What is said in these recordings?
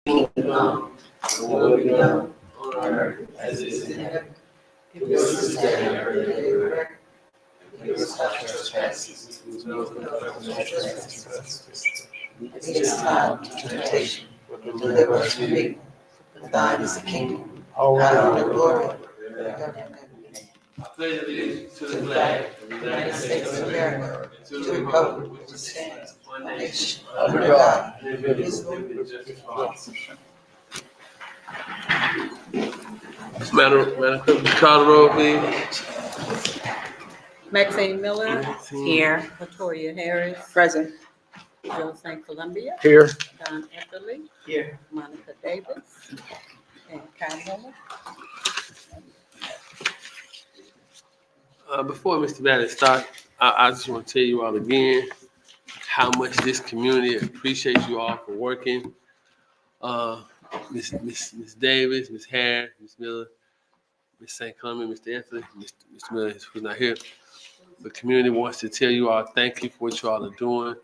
kingdom will be done on earth as it is in heaven. Give us this day our daily bread. Forgive us our trespasses, as we forgive those who trespass against us. Lead us not into temptation, but deliver us from evil. For thine is the kingdom, power, and the glory. I pledge allegiance to the flag of the United States of America, and to the republic which stands one nation under God, indivisible, with justice for all. Madam Clerk, call the roll, please. Maxine Miller. Here. Latoya Harris. Present. Joe St. Columbia. Here. Don Etherly. Here. Monica Davis. And Kyle Miller. Before Mr. Valley starts, I just want to tell you all again how much this community appreciates you all for working. Miss Davis, Miss Harris, Miss Miller, Miss St. Columbia, Mr. Anthony, Mr. Miller, who's not here. The community wants to tell you all thank you for what you all are doing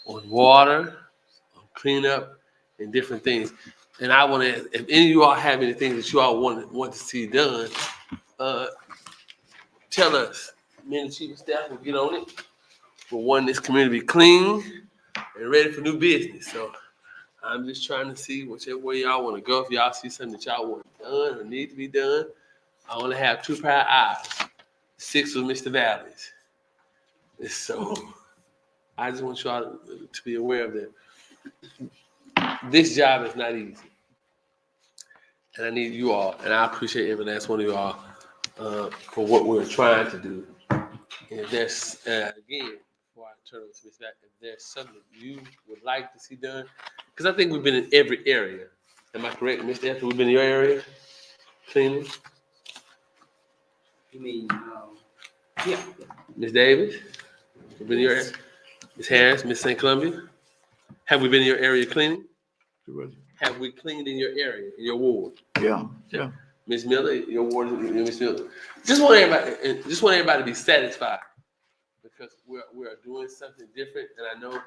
on water, on cleanup, and different things. And I want to, if any of you all have anything that you all want to see done, tell us. Me and the chief of staff will get on it. We'll want this community to be clean and ready for new business. So I'm just trying to see whichever way y'all want to go. If y'all see something that y'all want done or need to be done, I want to have 2 pair of eyes. 6 with Mr. Valleys. So I just want y'all to be aware of that. This job is not easy. And I need you all, and I appreciate every last one of you all for what we're trying to do. And if there's, again, before I turn over to Ms. Mack, if there's something you would like to see done, because I think we've been in every area. Am I correct, Mr. Esther? We've been in your area? Cleaning? You mean, Yeah. Ms. Davis? We've been in your area? Ms. Harris, Ms. St. Columbia? Have we been in your area cleaning? Have we cleaned in your area, in your ward? Yeah. Ms. Miller, your ward, Ms. Miller. Just want everybody to be satisfied because we're doing something different, and I know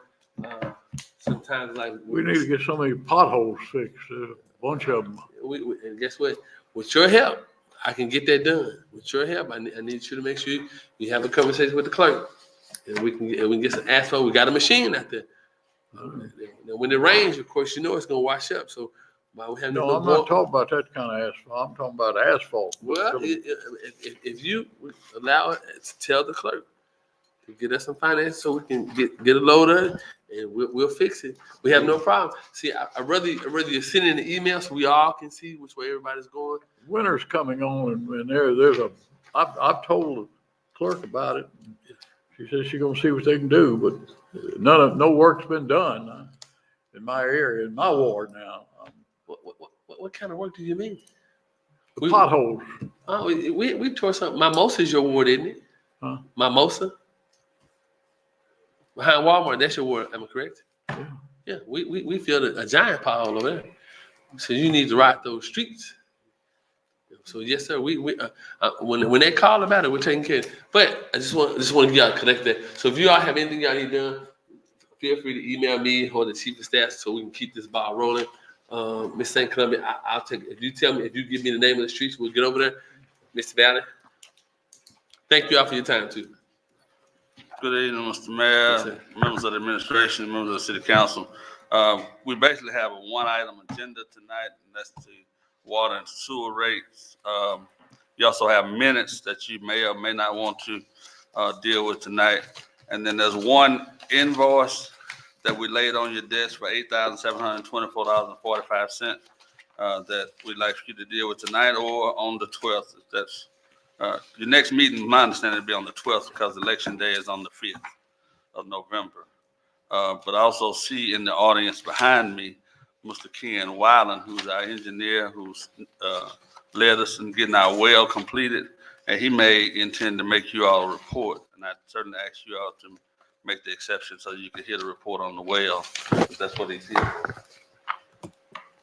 sometimes like We need to get some of these potholes fixed, a bunch of them. And guess what? With your help, I can get that done. With your help, I need you to make sure you have a conversation with the clerk, and we can get some asphalt. We got a machine out there. When it rains, of course, you know it's gonna wash up. So while we have No, I'm not talking about that kind of asphalt. I'm talking about asphalt. Well, if you allow it, tell the clerk to get us some finance so we can get a load of it, and we'll fix it. We have no problem. See, I'd rather you send in the email so we all can see which way everybody's going. Winter's coming on, and I've told the clerk about it. She says she's gonna see what they can do, but no work's been done in my area, in my ward now. What kind of work do you mean? Potholes. Oh, we tore something. Mimosa's your ward, isn't it? Huh? Mimosa? Behind Walmart, that's your ward, am I correct? Yeah, we filled a giant pothole over there. So you need to ride those streets. So yes, sir. When they call about it, we're taking care of it. But I just want to get y'all connected. So if you all have anything y'all need done, feel free to email me or the chief of staff so we can keep this ball rolling. Miss St. Columbia, I'll take it. If you give me the name of the streets, we'll get over there. Mr. Valley, thank you all for your time too. Good evening, Mr. Mayor, members of the administration, members of the city council. We basically have a one-item agenda tonight, and that's the water and sewer rates. You also have minutes that you may or may not want to deal with tonight. And then there's one invoice that we laid on your desk for $8,724.45 that we'd like you to deal with tonight or on the 12th. That's your next meeting, my understanding, will be on the 12th because election day is on the 5th of November. But I also see in the audience behind me, Mr. Ken Weiland, who's our engineer, who's led us in getting our well completed, and he may intend to make you all a report. And I certainly ask you all to make the exception so you can hear the report on the well. That's what he's here for.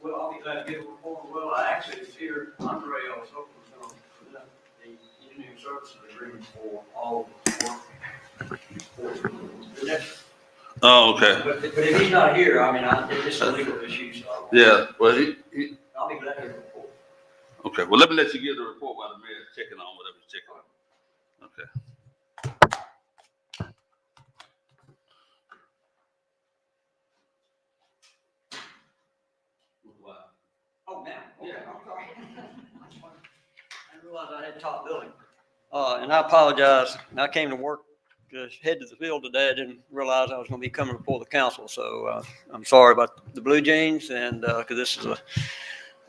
well, I'll be glad to give a report. Well, I actually was here, Andre, I was hoping was going to present the engineering services agreement for all of the work. The next Oh, okay. But if he's not here, I mean, it's a legal issue, so Yeah, well, I'll be glad to report. okay, well, let me let you give the report while the mayor's checking on whatever he's checking on. Okay. Wow. Oh, now, okay, I'm sorry. I didn't realize I had top billing. And I apologize, I came to work, to head to the field today, I didn't realize I was gonna be coming before the council, so, I'm sorry about the Blue Jeans, and, cause this is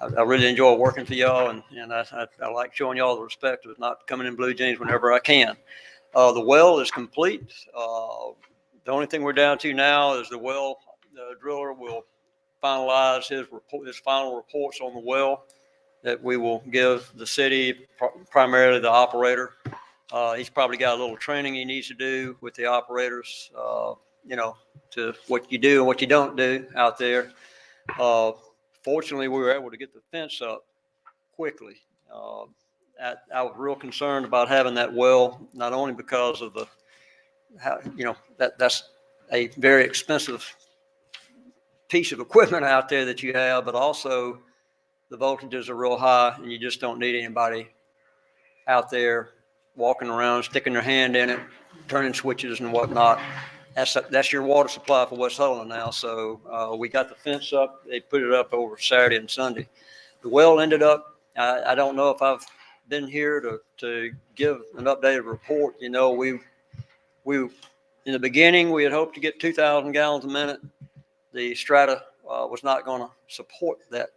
I really enjoy working for y'all, and I like showing y'all the respect of not coming in Blue Jeans whenever I can. The well is complete, the only thing we're down to now is the well, the driller will finalize his final reports on the well that we will give the city, primarily the operator. He's probably got a little training he needs to do with the operators, to what you do and what you don't do out there. Fortunately, we were able to get the fence up quickly. I was real concerned about having that well, not only because of that's a very expensive piece of equipment out there that you have, but also the voltages are real high and you just don't need anybody out there walking around, sticking their hand in it, turning switches and whatnot. That's your water supply for West Helena now. So we got the fence up. They put it up over Saturday and Sunday. The well ended up, I don't know if I've been here to give an updated report. We in the beginning, we had hoped to get 2,000 gallons a minute. The strata was not going to support that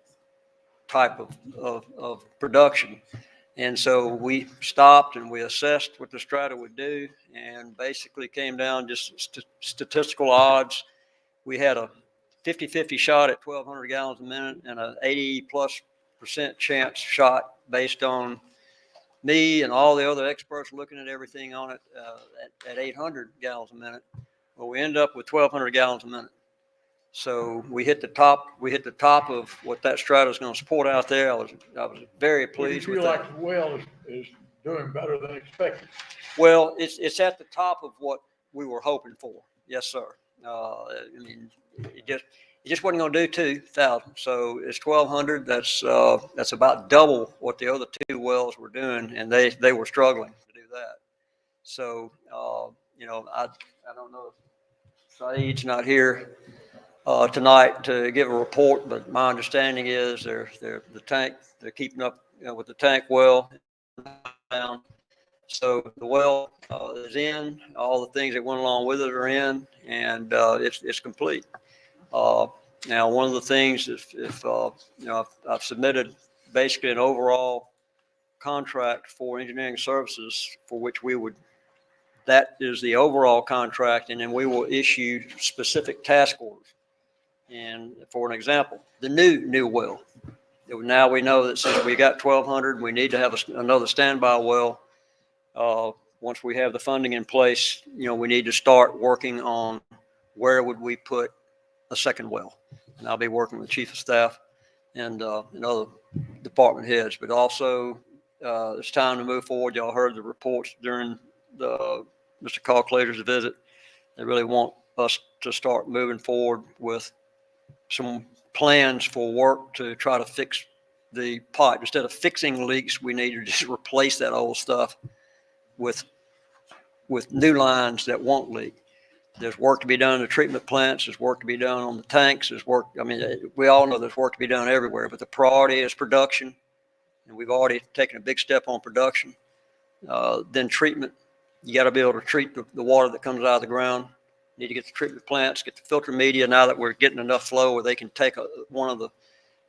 type of production. And so we stopped and we assessed what the strata would do and basically came down just statistical odds. We had a 50-50 shot at 1,200 gallons a minute and an 80+% chance shot based on me and all the other experts looking at everything on it at 800 gallons a minute. Well, we ended up with 1,200 gallons a minute. So we hit the top of what that strata is going to support out there. I was very pleased with that. You feel like the well is doing better than expected? Well, it's at the top of what we were hoping for. Yes, sir. I mean, it just wasn't going to do 2,000. So it's 1,200. That's about double what the other two wells were doing, and they were struggling to do that. So I don't know if Saeed's not here tonight to give a report, but my understanding is they're keeping up with the tank well down. So the well is in, all the things that went along with it are in, and it's complete. Now, one of the things, I've submitted basically an overall contract for engineering services for which that is the overall contract, and then we will issue specific task orders. And for an example, the new well. Now we know that since we got 1,200, we need to have another standby well. Once we have the funding in place, we need to start working on where would we put a second well. And I'll be working with the chief of staff and other department heads. But also, it's time to move forward. Y'all heard the reports during Mr. Calculator's visit. They really want us to start moving forward with some plans for work to try to fix the pipe. Instead of fixing leaks, we need to just replace that old stuff with new lines that won't leak. There's work to be done in the treatment plants. There's work to be done on the tanks. We all know there's work to be done everywhere, but the priority is production. And we've already taken a big step on production. Then treatment. You got to be able to treat the water that comes out of the ground. You need to get the treatment plants, get the filter media now that we're getting enough flow where they can take one of the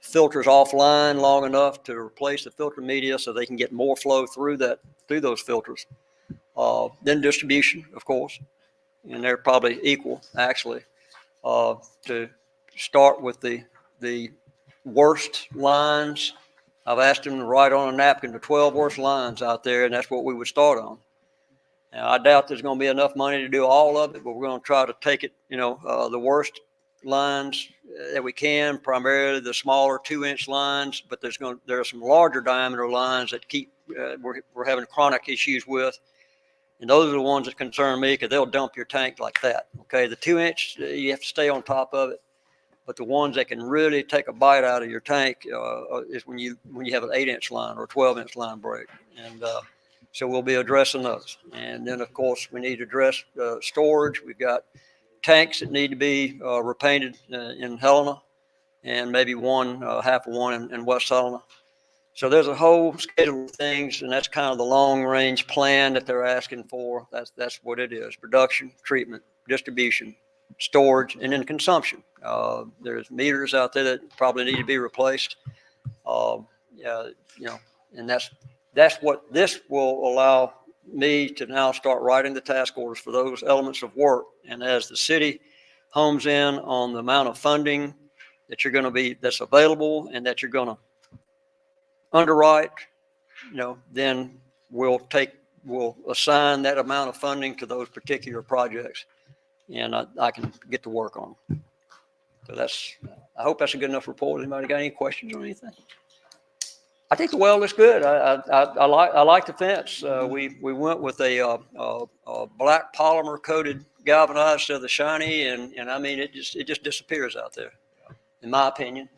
filters offline long enough to replace the filter media so they can get more flow through those filters. Then distribution, of course, and they're probably equal actually. To start with the worst lines, I've asked them to write on a napkin the 12 worst lines out there, and that's what we would start on. Now, I doubt there's going to be enough money to do all of it, but we're going to try to take it, the worst lines that we can, primarily the smaller 2-inch lines, but there are some larger diameter lines that we're having chronic issues with. And those are the ones that concern me because they'll dump your tank like that. Okay, the 2-inch, you have to stay on top of it. But the ones that can really take a bite out of your tank is when you have an 8-inch line or a 12-inch line break. And so we'll be addressing those. And then, of course, we need to address storage. We've got tanks that need to be repainted in Helena, and maybe half of one in West Helena. So there's a whole schedule of things, and that's kind of the long-range plan that they're asking for. That's what it is: production, treatment, distribution, storage, and then consumption. There's meters out there that probably need to be replaced. And that's what this will allow me to now start writing the task orders for those elements of work. And as the city homes in on the amount of funding that's available and that you're going to underwrite, then we'll assign that amount of funding to those particular projects, and I can get to work on them. So I hope that's a good enough report. Anybody got any questions or anything? I think the well looks good. I like the fence. We went with a black polymer coated galvanized instead of the shiny, and I mean it just disappears out there, in my opinion.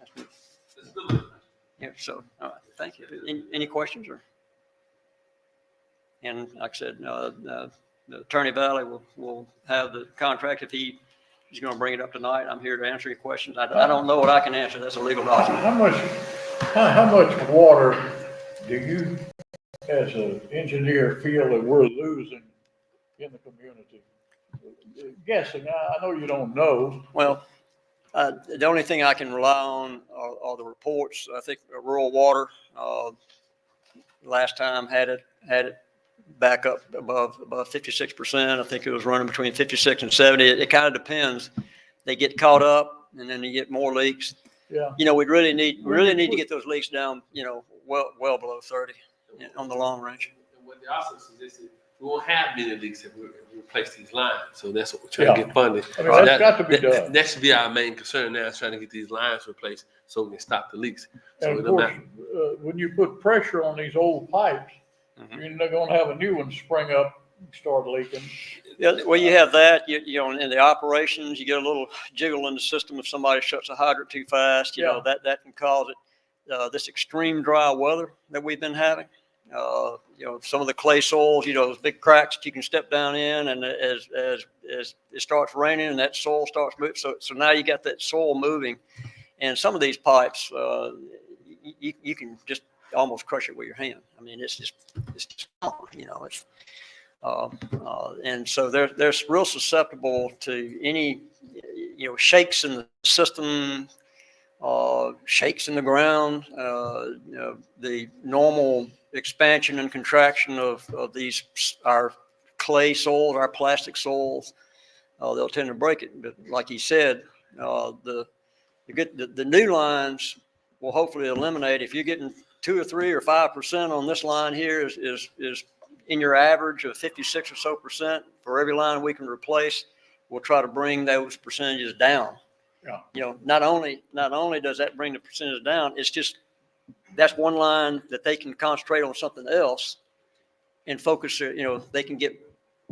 Yeah. So all right, thank you. Any questions or? And like I said, the Attorney Valley will have the contract if he's going to bring it up tonight. I'm here to answer your questions. I don't know what I can answer. That's a legal document. How much water do you, as an engineer, feel that we're losing in the community? Guessing, I know you don't know. Well, the only thing I can rely on are the reports. I think rural water last time had it back up above 56%. I think it was running between 56 and 70. It kind of depends. They get caught up, and then you get more leaks. Yeah. We really need to get those leaks down, well below 30 on the long range. And what they also suggested, we won't have many leaks if we replace these lines. So that's what we're trying to get funded. I mean, that's got to be done. That should be our main concern now, is trying to get these lines replaced so we can stop the leaks. So And of course, when you put pressure on these old pipes, you're not going to have a new one spring up and start leaking. Yeah, well, you have that. In the operations, you get a little jiggle in the system if somebody shuts a hydrant too fast. That can cause it. This extreme dry weather that we've been having. Some of the clay soils, those big cracks that you can step down in, and as it starts raining and that soil starts moving, so now you got that soil moving, and some of these pipes, you can just almost crush it with your hand. I mean, it's just and so they're real susceptible to any shakes in the system, shakes in the ground, the normal expansion and contraction of our clay soils, our plastic soils. They'll tend to break it. But like he said, the new lines will hopefully eliminate. If you're getting 2 or 3 or 5% on this line here is in your average of 56 or so percent for every line we can replace, we'll try to bring those percentages down. Yeah. Not only does that bring the percentage down, it's just that's one line that they can concentrate on something else and focus. They can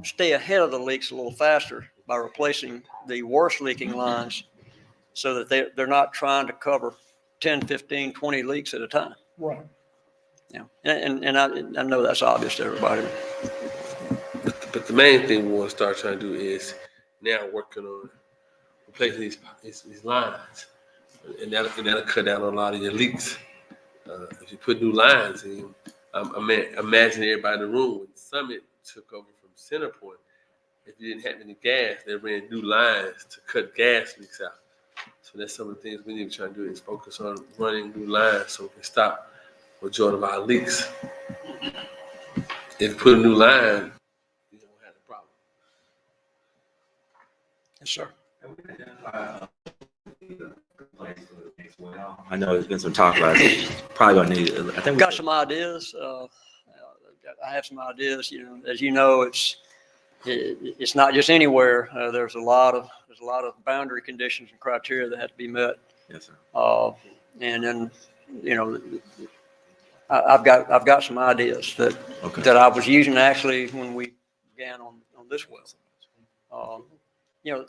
stay ahead of the leaks a little faster by replacing the worst leaking lines, so that they're not trying to cover 10, 15, 20 leaks at a time. Right. Yeah, and I know that's obvious to everybody. But the main thing we want to start trying to do is now working on replacing these lines, and that'll cut down on a lot of your leaks. If you put new lines in, imagine everybody in the room when Summit took over from Centerpoint. If you didn't have any gas, they ran new lines to cut gas leaks out. So that's some of the things we need to try to do, is focus on running new lines so we can stop majority of our leaks. If you put a new line, you don't have a problem. Yes, sir. I know there's been some talk about it. Probably gonna need. I think We've got some ideas. I have some ideas. As you know, it's not just anywhere. There's a lot of boundary conditions and criteria that have to be met. Yes, sir. And then, I've got some ideas that Okay. that I was using actually when we began on this well. You know,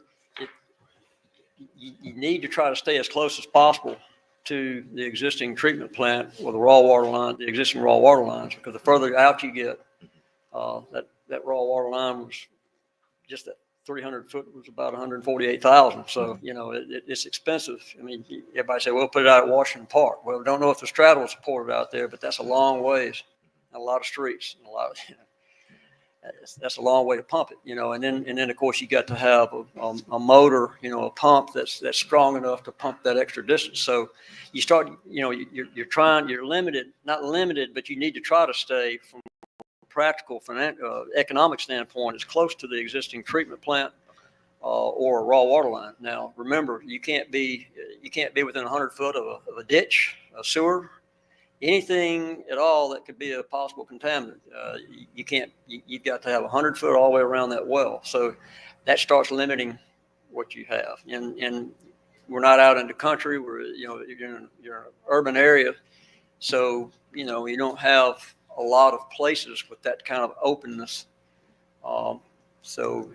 you need to try to stay as close as possible to the existing treatment plant or the raw water line, the existing raw water lines, because the further out you get, that raw water line was just that 300 foot was about 148,000. So, you know, it's expensive. I mean, everybody say, well, put it out at Washington Park. Well, don't know if the straddle is supported out there, but that's a long ways, a lot of streets, and a lot of, you know, that's a long way to pump it, you know, and then of course you got to have a motor, you know, a pump that's strong enough to pump that extra distance. So you start, you know, you're limited, not limited, but you need to try to stay from a practical, economic standpoint as close to the existing treatment plant or a raw water line. Now, remember, you can't be within 100 foot of a ditch, a sewer, anything at all that could be a possible contaminant. You can't, you've got to have 100 foot all the way around that well. So that starts limiting what you have. And we're not out in the country. We're, you know, you're in an urban area. So, you know, you don't have a lot of places with that kind of openness. So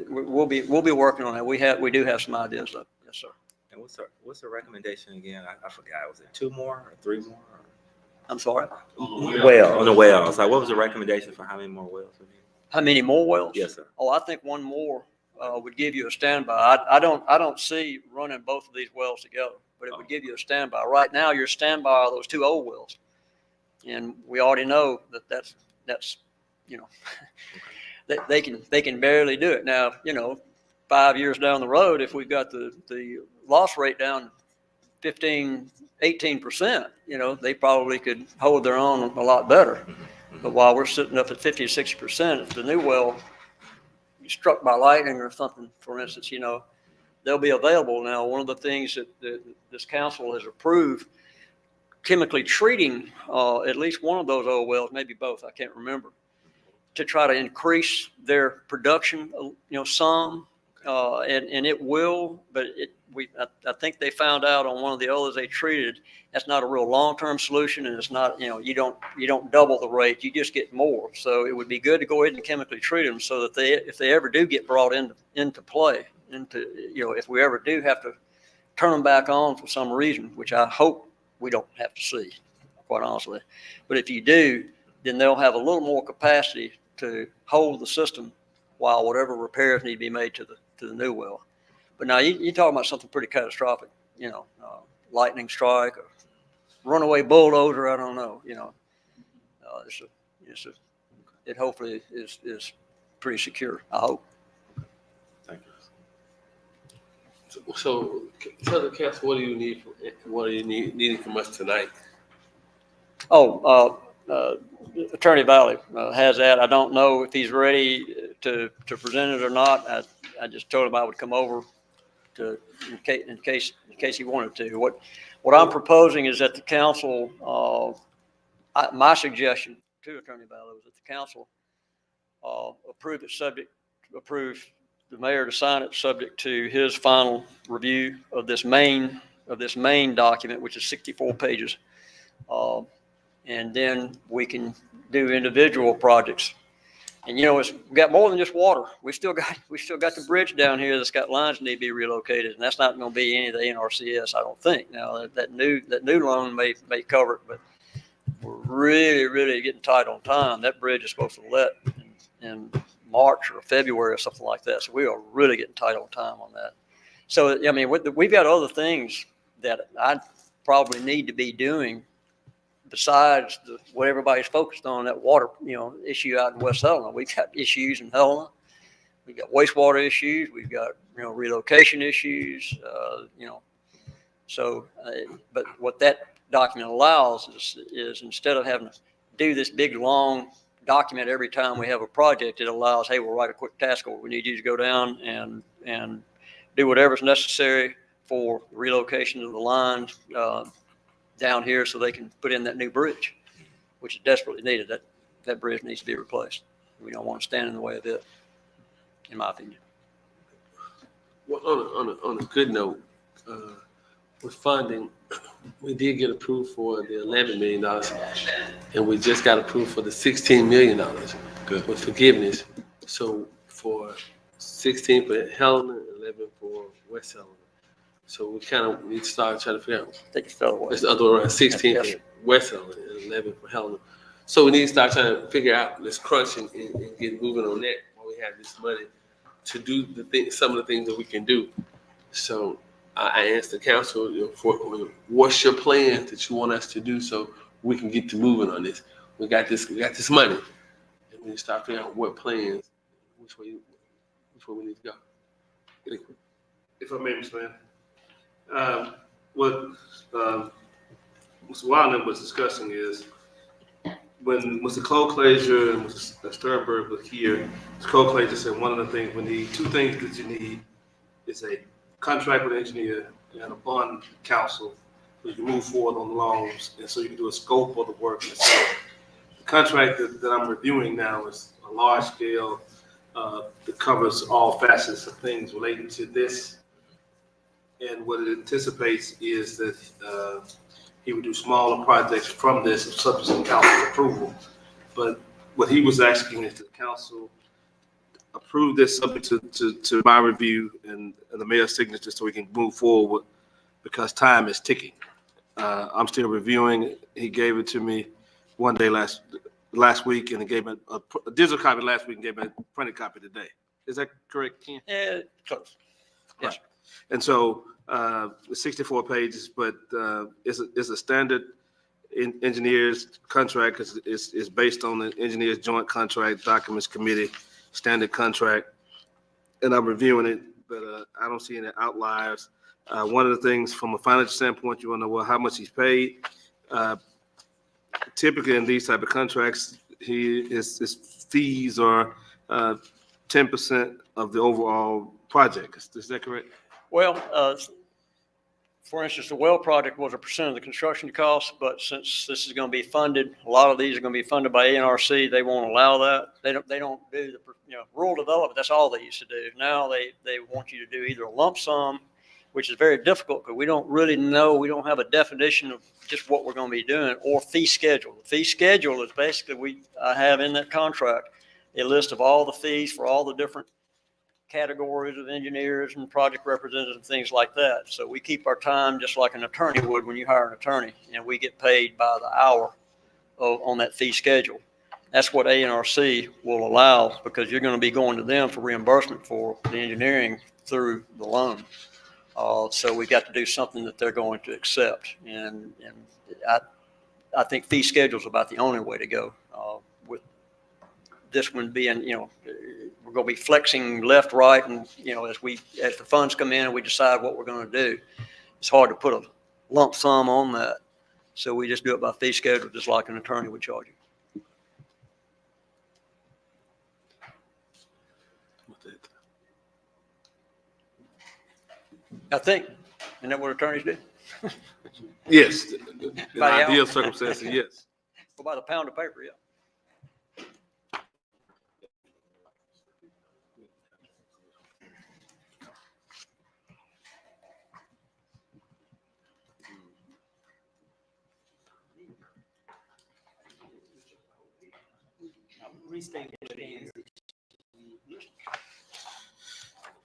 we'll be working on that. We do have some ideas though. Yes, sir. And what's the recommendation again? I forgot. Was it 2 more or 3 more? I'm sorry. Well, on the wells. Like, what was the recommendation for how many more wells? How many more wells? Yes, sir. Oh, I think one more would give you a standby. I don't see running both of these wells together, but it would give you a standby. Right now, your standby are those 2 old wells, and we already know that's you know they can barely do it now. You know, 5 years down the road, if we've got the loss rate down 18%, you know, they probably could hold their own a lot better. But while we're sitting up at 50 to 60%, if the new well is struck by lightning or something, for instance, you know, they'll be available. Now, one of the things that this council has approved, chemically treating at least one of those old wells, maybe both, I can't remember, to try to increase their production, you know, some, and it will, but I think they found out on one of the others they treated, that's not a real long-term solution, and it's not, you know, you don't double the rate, you just get more. So it would be good to go ahead and chemically treat them so that if they ever do get brought into play, you know, if we ever do have to turn them back on for some reason, which I hope we don't have to see, quite honestly. But if you do, then they'll have a little more capacity to hold the system while whatever repairs need to be made to the new well. But now you're talking about something pretty catastrophic, you know, lightning strike or runaway bulldozer. I don't know, you know, it hopefully is pretty secure. I hope. Thank you. So tell the council, what do you needing from us tonight? Attorney Valley has that. I don't know if he's ready to present it or not. I just told him I would come over in case he wanted to. What I'm proposing is that the council, my suggestion to Attorney Valley was that the council approve the mayor to sign it subject to his final review of this main document, which is 64 pages. And then we can do individual projects. And you know, we've got more than just water. We still got the bridge down here that's got lines that need to be relocated, and that's not going to be any of the NRCS, I don't think. Now that new loan may cover it, but we're really getting tight on time. That bridge is supposed to let in March or February or something like that. So we are really getting tight on time on that. So I mean, we've got other things that I probably need to be doing besides what everybody's focused on, that water, you know, issue out in West Helena. We've got issues in Helena. We've got wastewater issues. We've got, you know, relocation issues, you know. So, but what that document allows is instead of having to do this big, long document every time we have a project, it allows, hey, we'll write a quick task order. We need you to go down and do whatever's necessary for relocation of the lines, down here so they can put in that new bridge, which is desperately needed. That bridge needs to be replaced. We don't want to stand in the way of it, in my opinion. Well, on a good note, with funding, we did get approved for the $11 million, and we just got approved for the $16 million. Good. With forgiveness. So for 16 for Helena, 11 for West Helena. So we kind of need to start trying to figure out. Take it the other way. It's the other way around, 16 Yes. for West Helena and 11 for Helena. So we need to start trying to figure out, let's crunch and get moving on that while we have this money to do some of the things that we can do. So I asked the council, what's your plan that you want us to do so we can get to moving on this? We got this money. And we need to start figuring out what plans, which way we need to go. If I may, Mr. Mayor. What Mr. Wilder was discussing is when Mr. Cole-Clazier and Mr. Sternberg were here, Mr. Cole-Clazier said one of the things we need, two things that you need is a contract with an engineer and a bond counsel so you can move forward on the loans and so you can do a scope of the work. And so the contract that I'm reviewing now is a large scale that covers all facets of things relating to this. And what it anticipates is that he would do smaller projects from this subject to council approval. But what he was asking is the council approve this subject to my review and the mayor's signature so we can move forward because time is ticking. I'm still reviewing. He gave it to me one day last week and he gave me a digital copy last week and gave me a printed copy today. Is that correct, Ken? Yeah, close. Yes. Right. And so 64 pages, but it's a standard engineer's contract because it's based on the engineer's joint contract documents committee standard contract. And I'm reviewing it, but I don't see any outliers. One of the things from a financial standpoint, you want to know, well, how much he's paid. Typically in these type of contracts, his fees are 10% of the overall project. Is that correct? Well, for instance, the well project was 1% of the construction cost, but since this is going to be funded, a lot of these are going to be funded by ANRC. They won't allow that. They don't do the rural development. That's all they used to do. Now they want you to do either a lump sum, which is very difficult because we don't really know. We don't have a definition of just what we're going to be doing, or fee schedule. The fee schedule is basically I have in that contract a list of all the fees for all the different categories of engineers and project representatives and things like that. So we keep our time just like an attorney would when you hire an attorney, and we get paid by the hour on that fee schedule. That's what ANRC will allow because you're going to be going to them for reimbursement for the engineering through the loan. So we've got to do something that they're going to accept. And I think fee schedule is about the only way to go with this one being, we're going to be flexing left, right, and as the funds come in and we decide what we're going to do, it's hard to put a lump sum on that. So we just do it by fee schedule, just like an attorney would charge you. I think, isn't that what attorneys do? Yes. In By the ideal hour. circumstances, yes. Well, by the pound of paper, yeah.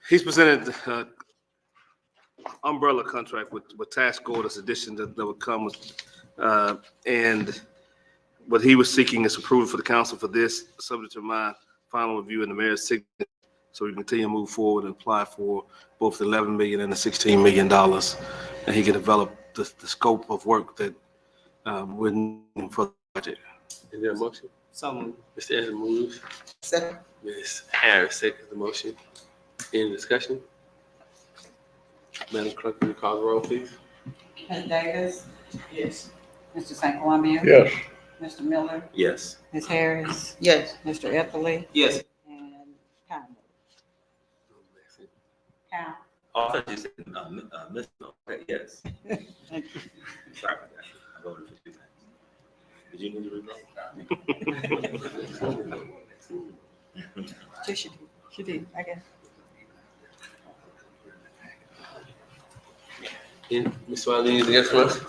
He's presented umbrella contract with task orders addition that would come with, and what he was seeking is approval for the council for this, subject to my final review and the mayor's signature, so we can continue to move forward and apply for both the $11 million and the $16 million, and he can develop the scope of work that we're needing for the project. Is there a motion? Some Mr. Anderson moves. Second. Ms. Harris seconds the motion. Any discussion? Madam Clerk, will you call the roll, please? Ms. Davis? Yes. Mr. St. Columbia? Yes. Mr. Miller? Yes. Ms. Harris? Yes. Mr. Eppley? Yes. And Kyle. Kyle. Oh, I thought you said, Miss, okay, yes. Thank you. Sorry about that. I voted for 2 times. Did you need to revote? She did, I guess. Ms. Wiley, anything else for us?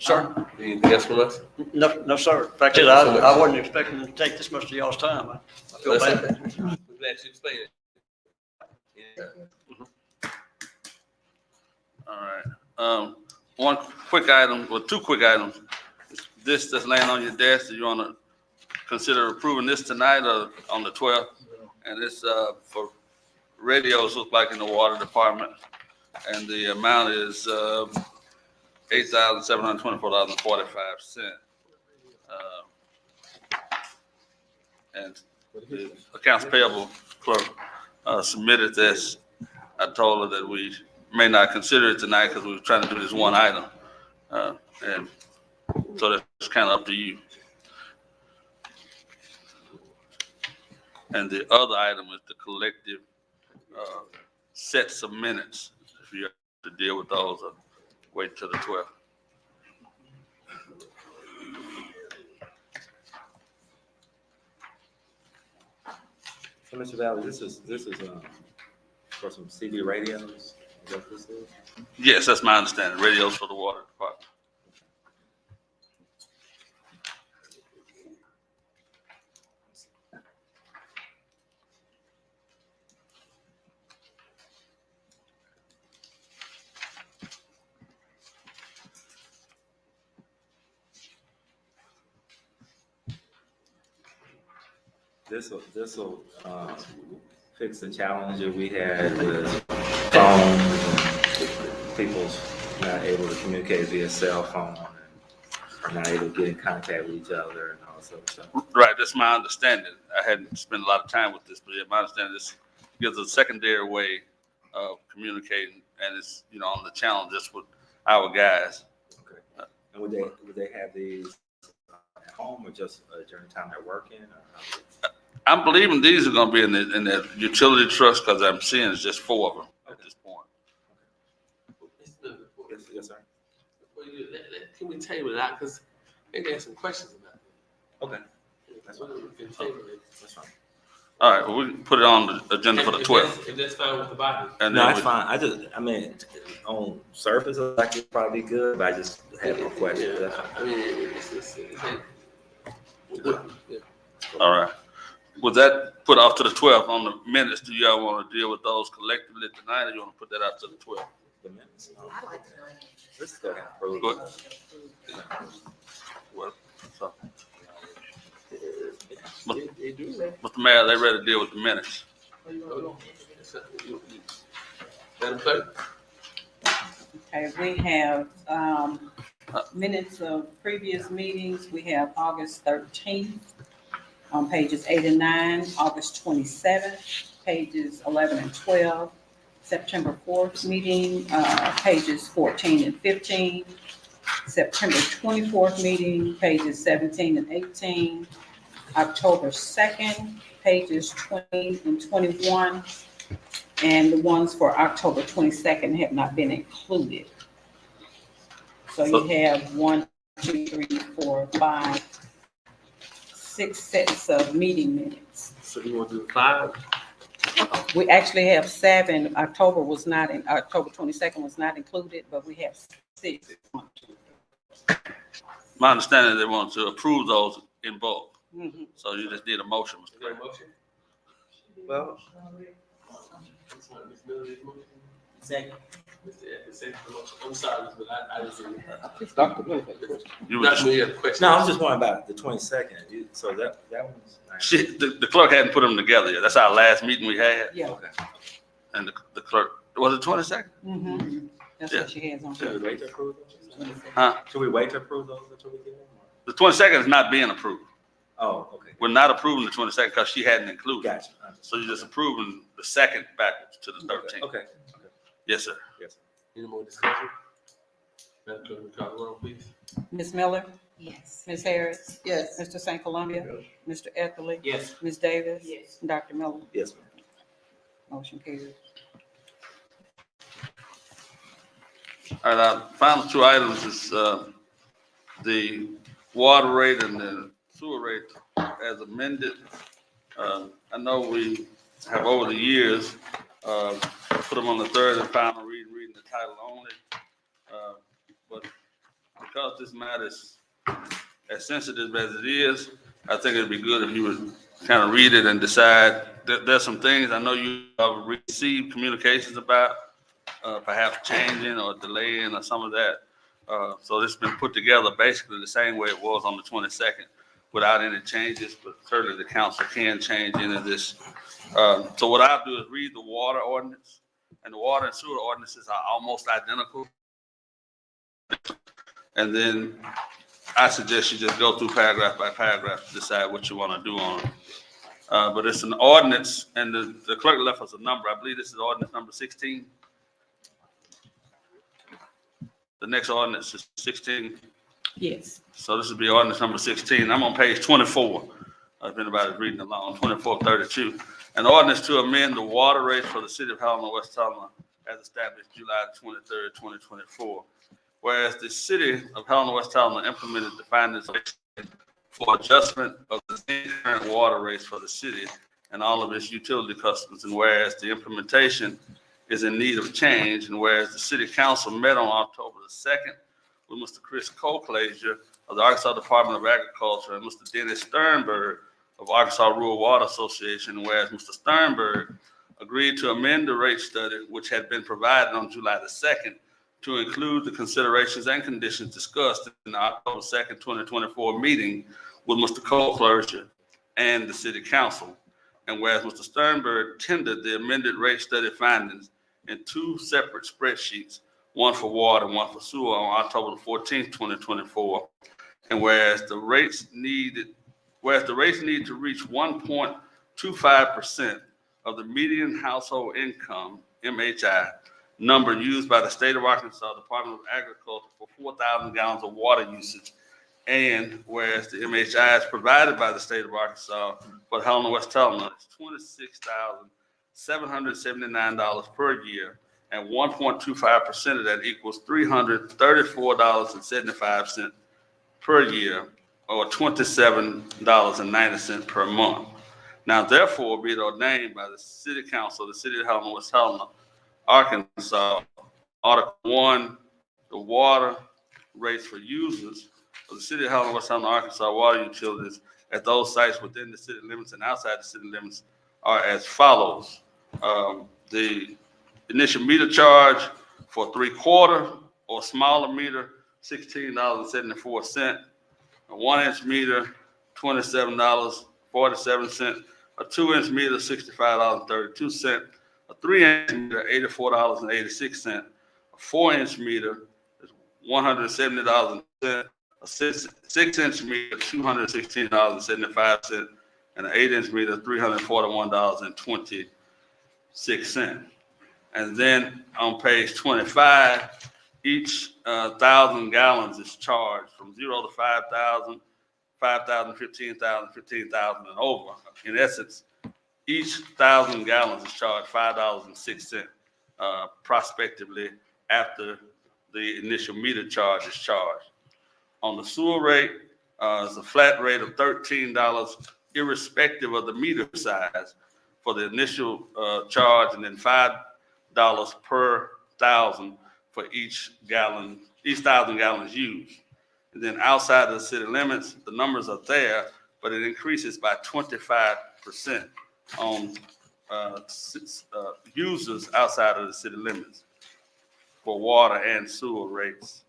Sir? Anything else from us? No, no, sir. In fact, I wasn't expecting to take this much of y'all's time. I feel That's bad. okay. We're glad you explained it. Yeah. All right. One quick item, or two quick items. This that's laying on your desk, do you want to consider approving this tonight or on the 12th? And it's for radios, look like in the water department. And the amount is $8,724.45. And the accounts payable clerk submitted this. I told her that we may not consider it tonight because we were trying to do this one item. And so that's kind of up to you. And the other item is the collective sets of minutes. If you have to deal with those, wait till the 12th. So, Mr. Valley, this is for some CB radios. Is that what this is? Yes, that's my understanding. Radios for the water department. This will fix the challenge that we had with phones and people's not able to communicate via cell phone and are not able to get in contact with each other and all that sort of stuff. Right, that's my understanding. I hadn't spent a lot of time with this, but yeah, my understanding is gives a secondary way of communicating, and it's on the challenge just with our guys. Okay. And would they have these at home or just during the time they're working? Or I'm believing these are going to be in the utility trucks because I'm seeing it's just 4 of them at this point. Yes, sir. Before you do that, can we table it out? Because maybe there's some questions about it. Okay. That's fine. We can table it. That's fine. All right, well, we can put it on the agenda for the 12th. If that's fine with the body. And No, then that's fine. I mean, on surface, it looks like it'd probably be good, but I just have no questions. That's fine. I mean, it's yeah. All right. Was that put off to the 12th on the minutes? Do y'all want to deal with those collectively tonight, or you want to put that out to the 12th? The minutes? Let's go ahead and approve. Go ahead. Well, so, They do that. Mr. Mayor, they ready to deal with the minutes? Madam Clerk? Okay, we have minutes of previous meetings. We have August 13th on pages 8 and 9, August 27th, pages 11 and 12, September 4th meeting, pages 14 and 15, September 24th meeting, pages 17 and 18, October 2nd, pages 20 and 21, and the ones for October 22nd have not been included. So you have 1, 2, 3, 4, 5, 6 sets of meeting minutes. So you want to do 5? We actually have 7. October 22nd was not included, but we have 6. My understanding, they want to approve those in bulk. Mhm. So you just need a motion, Mr. Is there a President. motion? Well, Second. Mr. Evans, second the motion. I'm sorry, but I just didn't. Dr. Miller. You were Dr. just, Miller, you had a question? No, I was just wondering about the 22nd. So that one's. shit, the clerk hadn't put them together yet. That's our last meeting we had. Yeah. Okay. And the clerk, was it 22nd? Mhm. That's what she has on. Should we wait to approve those? Huh? Should we wait to approve those until we get them? The 22nd is not being approved. Oh, okay. We're not approving the 22nd because she hadn't included. it. Gotcha. So you're just approving the second backwards to the 13th. Okay. Yes, sir. Yes. Any more discussion? Madam Clerk, will you call the roll, please? Ms. Miller? Yes. Ms. Harris? Yes. Mr. St. Columbia? Mr. Etherly? Yes. Ms. Davis? Yes. Dr. Miller? Yes, ma'am. Motion carries. All right, our final 2 items is the water rate and the sewer rate as amended. I know we have over the years put them on the third and final reading the title only. But because this matter is as sensitive as it is, I think it'd be good if you would kind of read it and decide. There's some things I know you have received communications about, perhaps changing or delaying or some of that. So this has been put together basically the same way it was on the 22nd without any changes, but certainly the council can change any of this. So what I'll do is read the water ordinance, and the water and sewer ordinances are almost identical. And then I suggest you just go through paragraph by paragraph to decide what you want to do on it. But it's an ordinance, and the clerk left us a number. I believe this is ordinance number 16. The next ordinance is 16. Yes. So this would be ordinance number 16. I'm on page 24. If anybody's reading along, 2432. An ordinance to amend the water rates for the city of Helena-West Helena as established July 23rd, 2024. Whereas the city of Helena-West Helena implemented the findings for adjustment of the current water rates for the city and all of its utility customers, and whereas the implementation is in need of change, and whereas the city council met on October the 2nd with Mr. Chris Colclazier of the Arkansas Department of Agriculture and Mr. Dennis Sternberg of Arkansas Rural Water Association, and whereas Mr. Sternberg agreed to amend the rate study, which had been provided on July the 2nd, to include the considerations and conditions discussed in the October 2nd, 2024 meeting with Mr. Colclazier and the city council. And whereas Mr. Sternberg tendered the amended rate study findings in two separate spreadsheets, one for water and one for sewer, on October the 14th, 2024. And whereas the rates need to reach 1.25% of the median household income, MHI, number used by the state of Arkansas Department of Agriculture for 4,000 gallons of water usage. And whereas the MHI is provided by the state of Arkansas for Helena-West Helena, it's $26,779 per year, and 1.25% of that equals $334.75 per year, or $27.90 per month. Now, therefore, be it ordained by the City Council of the City of Helena-West Helena, Arkansas, Article 1, the water rates for users of the City of Helena-West Helena, Arkansas water utilities at those sites within the city limits and outside the city limits are as follows. The initial meter charge for 3/4 or smaller meter, $16.74. A 1-inch meter, $27.47. A 2-inch meter, $65.32. A 3-inch meter, $84.86. A 4-inch meter is $170.10. A 6-inch meter, $216.75. And an 8-inch meter, $341.26. And then on page 25, each 1,000 gallons is charged from 0 to 5,000, 5,000, 15,000, 15,000 and over. In essence, each 1,000 gallons is charged $5.06 prospectively after the initial meter charge is charged. On the sewer rate, it's a flat rate of $13 irrespective of the meter size for the initial charge, and then $5 per 1,000 for each 1,000 gallons used. And then outside of the city limits, the numbers are there, but it increases by 25% on users outside of the city limits for water and sewer rates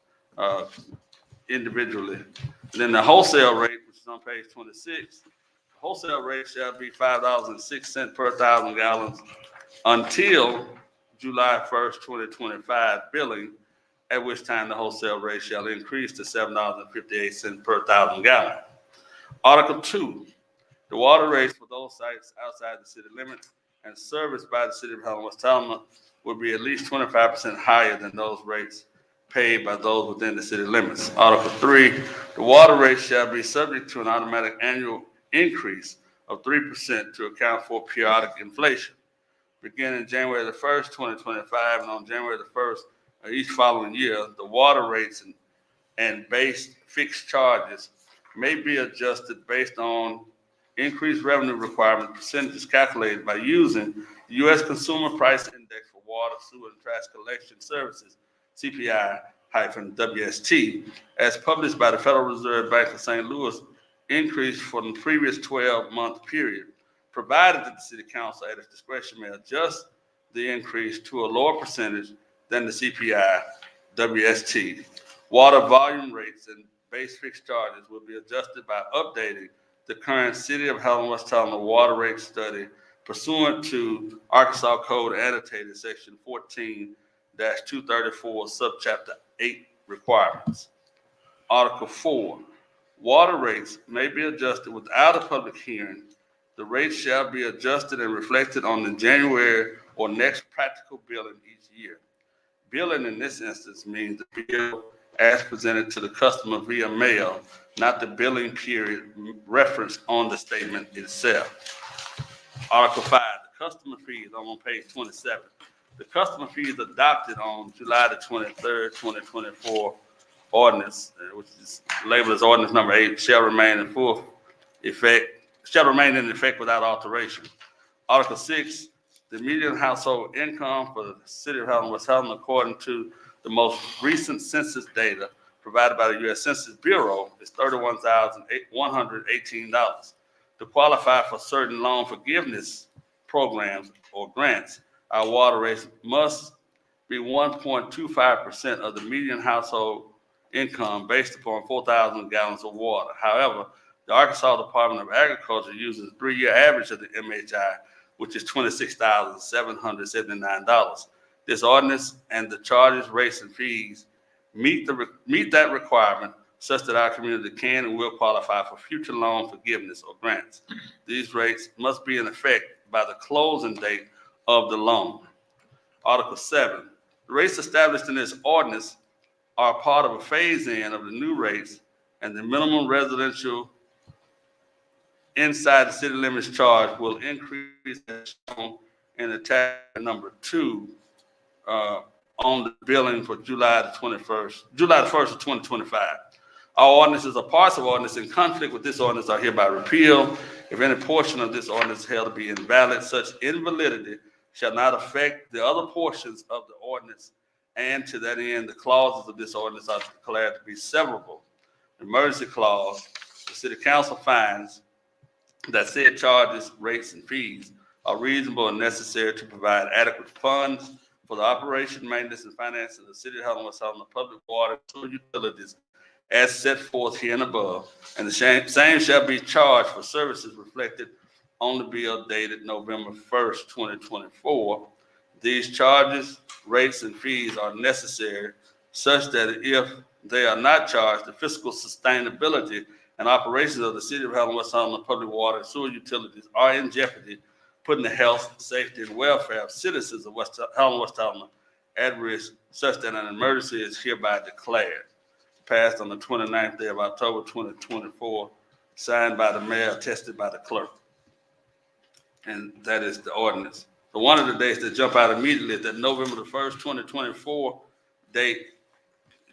individually. And then the wholesale rate, which is on page 26, the wholesale rate shall be $5.06 per 1,000 gallons until July 1st, 2025 billing, at which time the wholesale rate shall increase to $7.58 per 1,000 gallons. Article 2, the water rates for those sites outside the city limits and serviced by the city of Helena-West Helena will be at least 25% higher than those rates paid by those within the city limits. Article 3, the water rate shall be subject to an automatic annual increase of 3% to account for periodic inflation. Beginning January the 1st, 2025, and on January the 1st of each following year, the water rates and base fixed charges may be adjusted based on increased revenue requirement percentages calculated by using the U.S. Consumer Price Index for water, sewer, and trash collection services, CPI, WST, as published by the Federal Reserve Bank of St. Louis, increased from the previous 12-month period, provided that the City Council at its discretion may adjust the increase to a lower percentage than the CPI WST. Water volume rates and base fixed charges will be adjusted by updating the current City of Helena-West Helena water rate study pursuant to Arkansas Code annotated section 14-234, subchapter 8 requirements. Article 4, water rates may be adjusted without a public hearing. The rates shall be adjusted and reflected on the January or next practical billing each year. Billing in this instance means the bill as presented to the customer via mail, not the billing period referenced on the statement itself. Article 5, the customer fees, I'm on page 27. The customer fees adopted on July the 23rd, 2024 ordinance, which is labeled as ordinance number 8, shall remain in effect without alteration. Article 6, the median household income for the City of Helena-West Helena, according to the most recent census data provided by the U.S. Census Bureau, is $31,118. To qualify for certain loan forgiveness programs or grants, our water rates must be 1.25% of the median household income based upon 4,000 gallons of water. However, the Arkansas Department of Agriculture uses a 3-year average of the MHI, which is $26,779. This ordinance and the charges, rates, and fees meet that requirement such that our community can and will qualify for future loan forgiveness or grants. These rates must be in effect by the closing date of the loan. Article 7, the rates established in this ordinance are part of a phase-in of the new rates, and the minimum residential inside the city limits charge will increase as shown in the tab number 2 on the billing for July the 1st of 2025. All ordinances or parts of ordinance in conflict with this ordinance are hereby repealed. If any portion of this ordinance is held to be invalid, such invalidity shall not affect the other portions of the ordinance, and to that end, the clauses of this ordinance are declared to be severable. Emergency clause, the City Council finds that said charges, rates, and fees are reasonable and necessary to provide adequate funds for the operation, maintenance, and finance of the City of Helena-West Helena public water and sewer utilities as set forth here and above, and the same shall be charged for services reflected on the bill dated November 1st, 2024. These charges, rates, and fees are necessary such that if they are not charged, the fiscal sustainability and operations of the City of Helena-West Helena public water and sewer utilities are in jeopardy, putting the health, safety, and welfare of citizens of Helena-West Helena at risk, such that an emergency is hereby declared. Passed on the 29th day of October 2024, signed by the mayor, attested by the clerk. And that is the ordinance. So one of the dates that jump out immediately is that November the 1st, 2024 date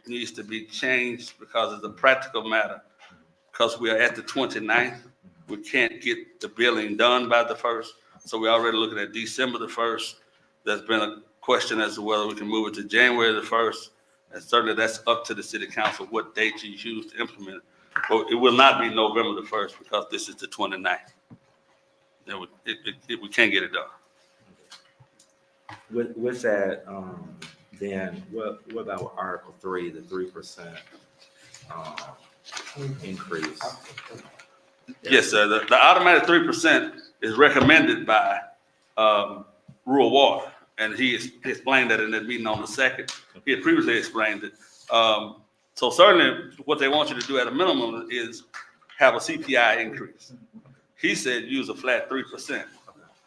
needs to be changed because it's a practical matter. Because we are at the 29th, we can't get the billing done by the 1st. So we're already looking at December the 1st. There's been a question as to whether we can move it to January the 1st. And certainly that's up to the City Council what date you choose to implement it. But it will not be November the 1st because this is the 29th. We can't get it done. With that, then what about Article 3, the 3% increase? Yes, sir. The automatic 3% is recommended by Rural Water, and he explained that in that meeting on the 2nd. He had previously explained it. So certainly what they want you to do at a minimum is have a CPI increase. He said use a flat 3%.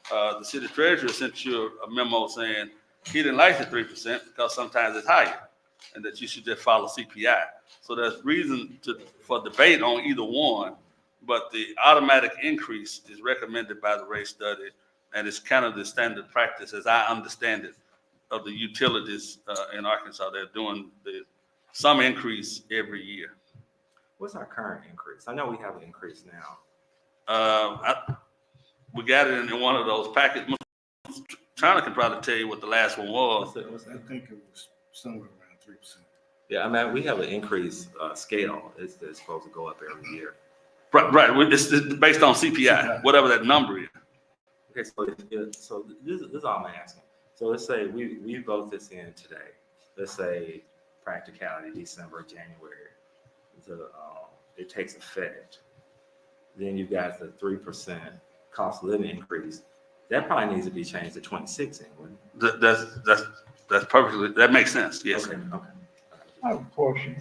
The city treasurer sent you a memo saying he didn't like the 3% because sometimes it's higher and that you should just follow CPI. So there's reason for debate on either one, but the automatic increase is recommended by the rate study, and it's kind of the standard practice, as I understand it, of the utilities in Arkansas. They're doing some increase every year. What's our current increase? I know we have an increase now. We got it in one of those packets. China can probably tell you what the last one was. What's that? I think it was somewhere around 3%. Yeah, I mean, we have an increased scale. It's supposed to go up every year. Right. It's based on CPI, whatever that number is. Okay, so this is all I'm asking. So let's say we vote this in today. Let's say practicality, December, January. It takes effect. Then you got the 3% cost of living increase. That probably needs to be changed to 26 anyway. That's perfectly, that makes sense, yes. Okay. I have a question.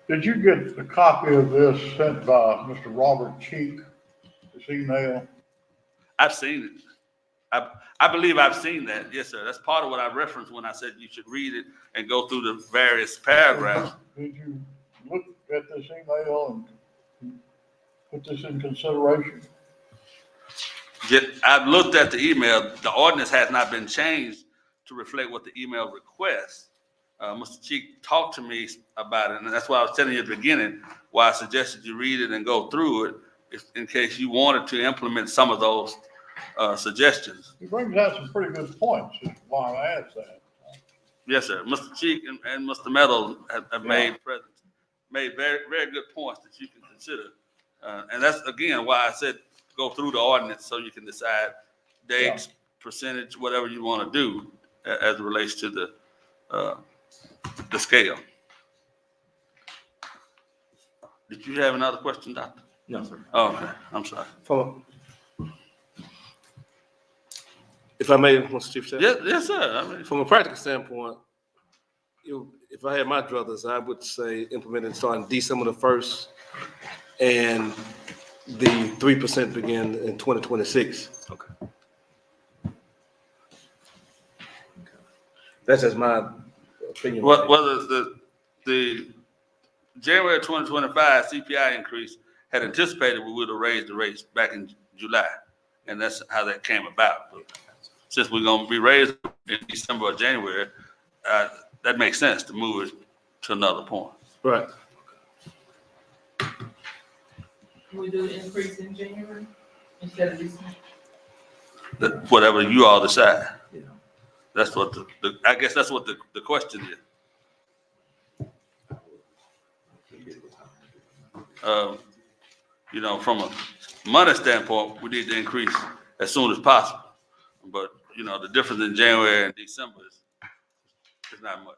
Did you get a copy of this sent by Mr. Robert Cheek, this email? I've seen it. I believe I've seen that, yes, sir. That's part of what I referenced when I said you should read it and go through the various paragraphs. Did you look at this email and put this in consideration? I've looked at the email. The ordinance has not been changed to reflect what the email requests. Mr. Cheek talked to me about it, and that's why I was telling you at the beginning why I suggested you read it and go through it in case you wanted to implement some of those suggestions. He brings out some pretty good points, is why I asked that. Yes, sir. Mr. Cheek and Mr. Meadows have made very, very good points that you can consider. And that's, again, why I said go through the ordinance so you can decide dates, percentage, whatever you want to do as it relates to the scale. Did you have another question, Doctor? No, sir. Oh, okay, I'm sorry. If I may, Mr. Chief Justice? Yes, sir. I mean, From a practical standpoint, if I had my druthers, I would say implement it starting December the 1st, and the 3% begin in 2026. Okay. That's just my opinion. whether the January 2025 CPI increase had anticipated we would have raised the rates back in July, and that's how that came about. But since we're going to be raised in December or January, that makes sense to move it to another point. Right. Can we do an increase in January instead of December? Whatever you all decide. Yeah. That's what I guess that's what the question is. From a money standpoint, we need to increase as soon as possible. But, the difference in January and December is not much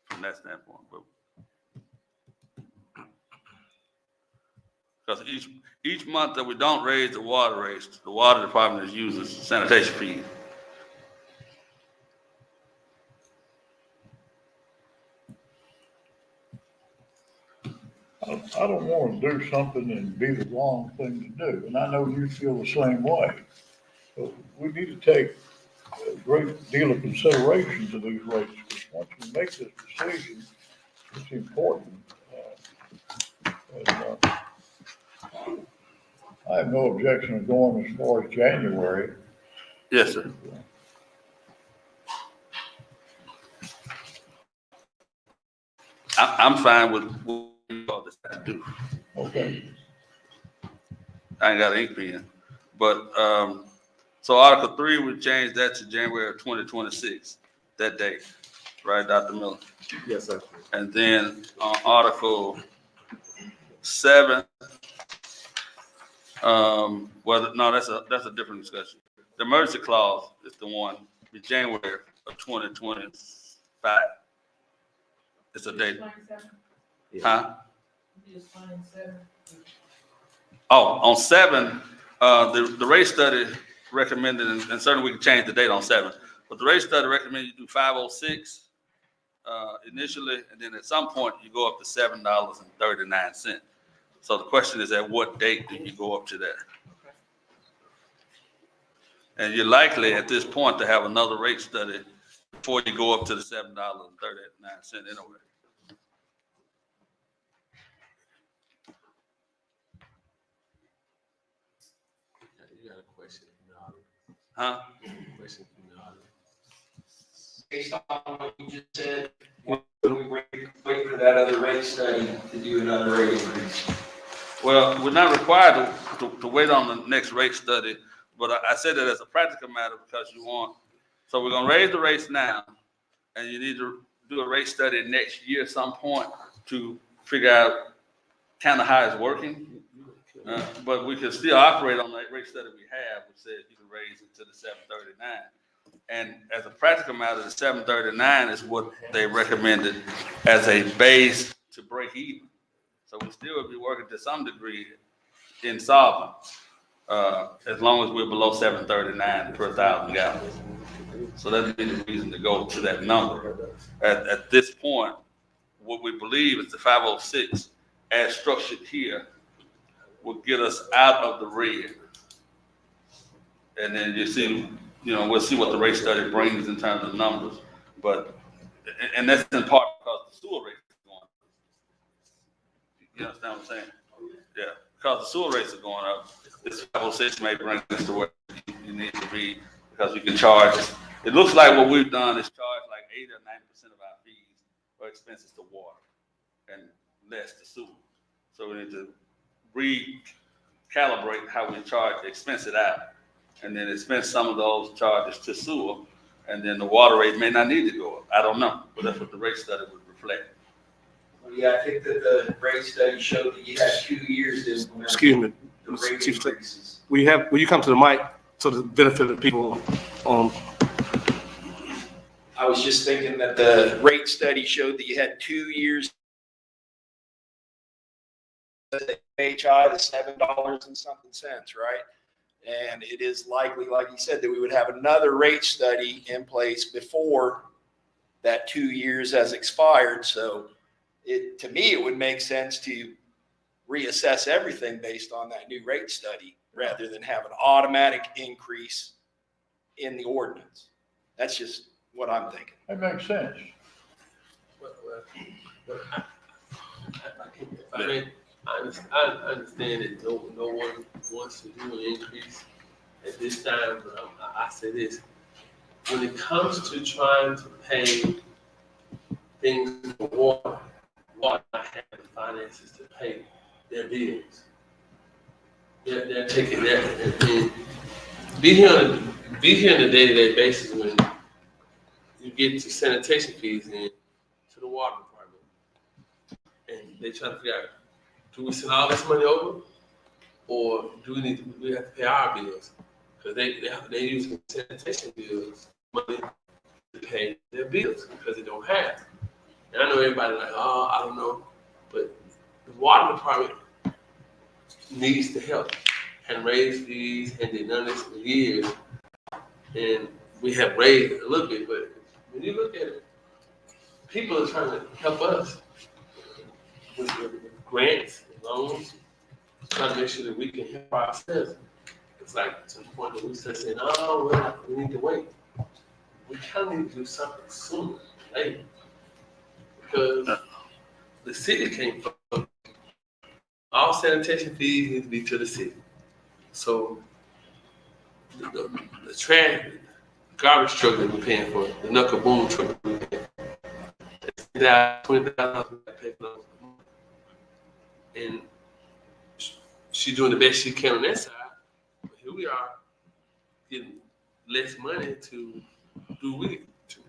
from that standpoint. Because each month that we don't raise the water rates, the water department is using sanitation fees. I don't want to do something and be the wrong thing to do, and I know you feel the same way. But we need to take a great deal of consideration to these rates, because once you make this decision, it's important. I have no objection to going as far as January. Yes, sir. I'm fine with what you all decide to do. Okay. I ain't got an ink pen. But, so Article 3, we changed that to January of 2026, that date, right, Dr. Miller? Yes, sir. And then on Article 7, that's a different discussion. The emergency clause is the one, the January of 2025. It's a date, huh? Oh, on 7, the rate study recommended, and certainly we can change the date on 7, but the rate study recommended you do 506 initially, and then at some point you go up to $7.39. So the question is, at what date do you go up to that? And you're likely at this point to have another rate study before you go up to the $7.39 anyway. You got a question from the audience? Huh? Question from the audience? Based on what you just said, when we wait for that other rate study to do another rate increase? Well, we're not required to wait on the next rate study, but I said that as a practical matter because you want, so we're gonna raise the rates now, and you need to do a rate study next year at some point to figure out kind of how it's working. But we can still operate on that rate study we have, which says you can raise it to the 739. And as a practical matter, the 739 is what they recommended as a base to break even. So we still would be working to some degree insolvent, as long as we're below 739 per 1,000 gallons. So that'd be the reason to go to that number. At this point, what we believe is the 506 as structured here will get us out of the red. And then you see, we'll see what the rate study brings in terms of numbers. But, and that's in part because the sewer rate is going up. You understand what I'm saying? Yeah, because the sewer rates are going up, this 506 may bring us to where you need to be, because you can charge. It looks like what we've done is charge like 80 or 90% of our fees or expenses to water and less to sewer. So we need to recalibrate how we charge, expense it out, and then expense some of those charges to sewer, and then the water rate may not need to go up. I don't know, but that's what the rate study would reflect. Well, yeah, I think that the rate study showed that you had 2 years to implement Excuse me, the rate Chief, increases. will you come to the mic so the benefit of the people on? I was just thinking that the rate study showed that you had 2 years. HI, the $7 and something cents, right? And it is likely, like you said, that we would have another rate study in place before that 2 years has expired. So to me, it would make sense to reassess everything based on that new rate study rather than have an automatic increase in the ordinance. That's just what I'm thinking. That makes sense. I understand that no one wants to do an increase at this time, but I say this. When it comes to trying to pay things for water not have the finances to pay their bills. They're taking that. I mean, be here on a day-to-day basis when you get to sanitation fees in to the water department, and they try to figure out, do we send all this money over, or do we have to pay our bills? Because they use sanitation bills money to pay their bills because they don't have. And I know everybody like, oh, I don't know, but the water department needs the help and raise fees, and they've done this for years, and we have raised it a little bit, but when you look at it, people are trying to help us with grants, loans, trying to make sure that we can help ourselves. It's like to the point that we start saying, oh, well, we need to wait. We kind of need to do something sooner, later. Because the city came from, all sanitation fees need to be to the city. So the trash, garbage truck that we're paying for, the knuckle boom truck that we're paying for, $20,000 we pay for those. And she's doing the best she can on that side. But here we are getting less money to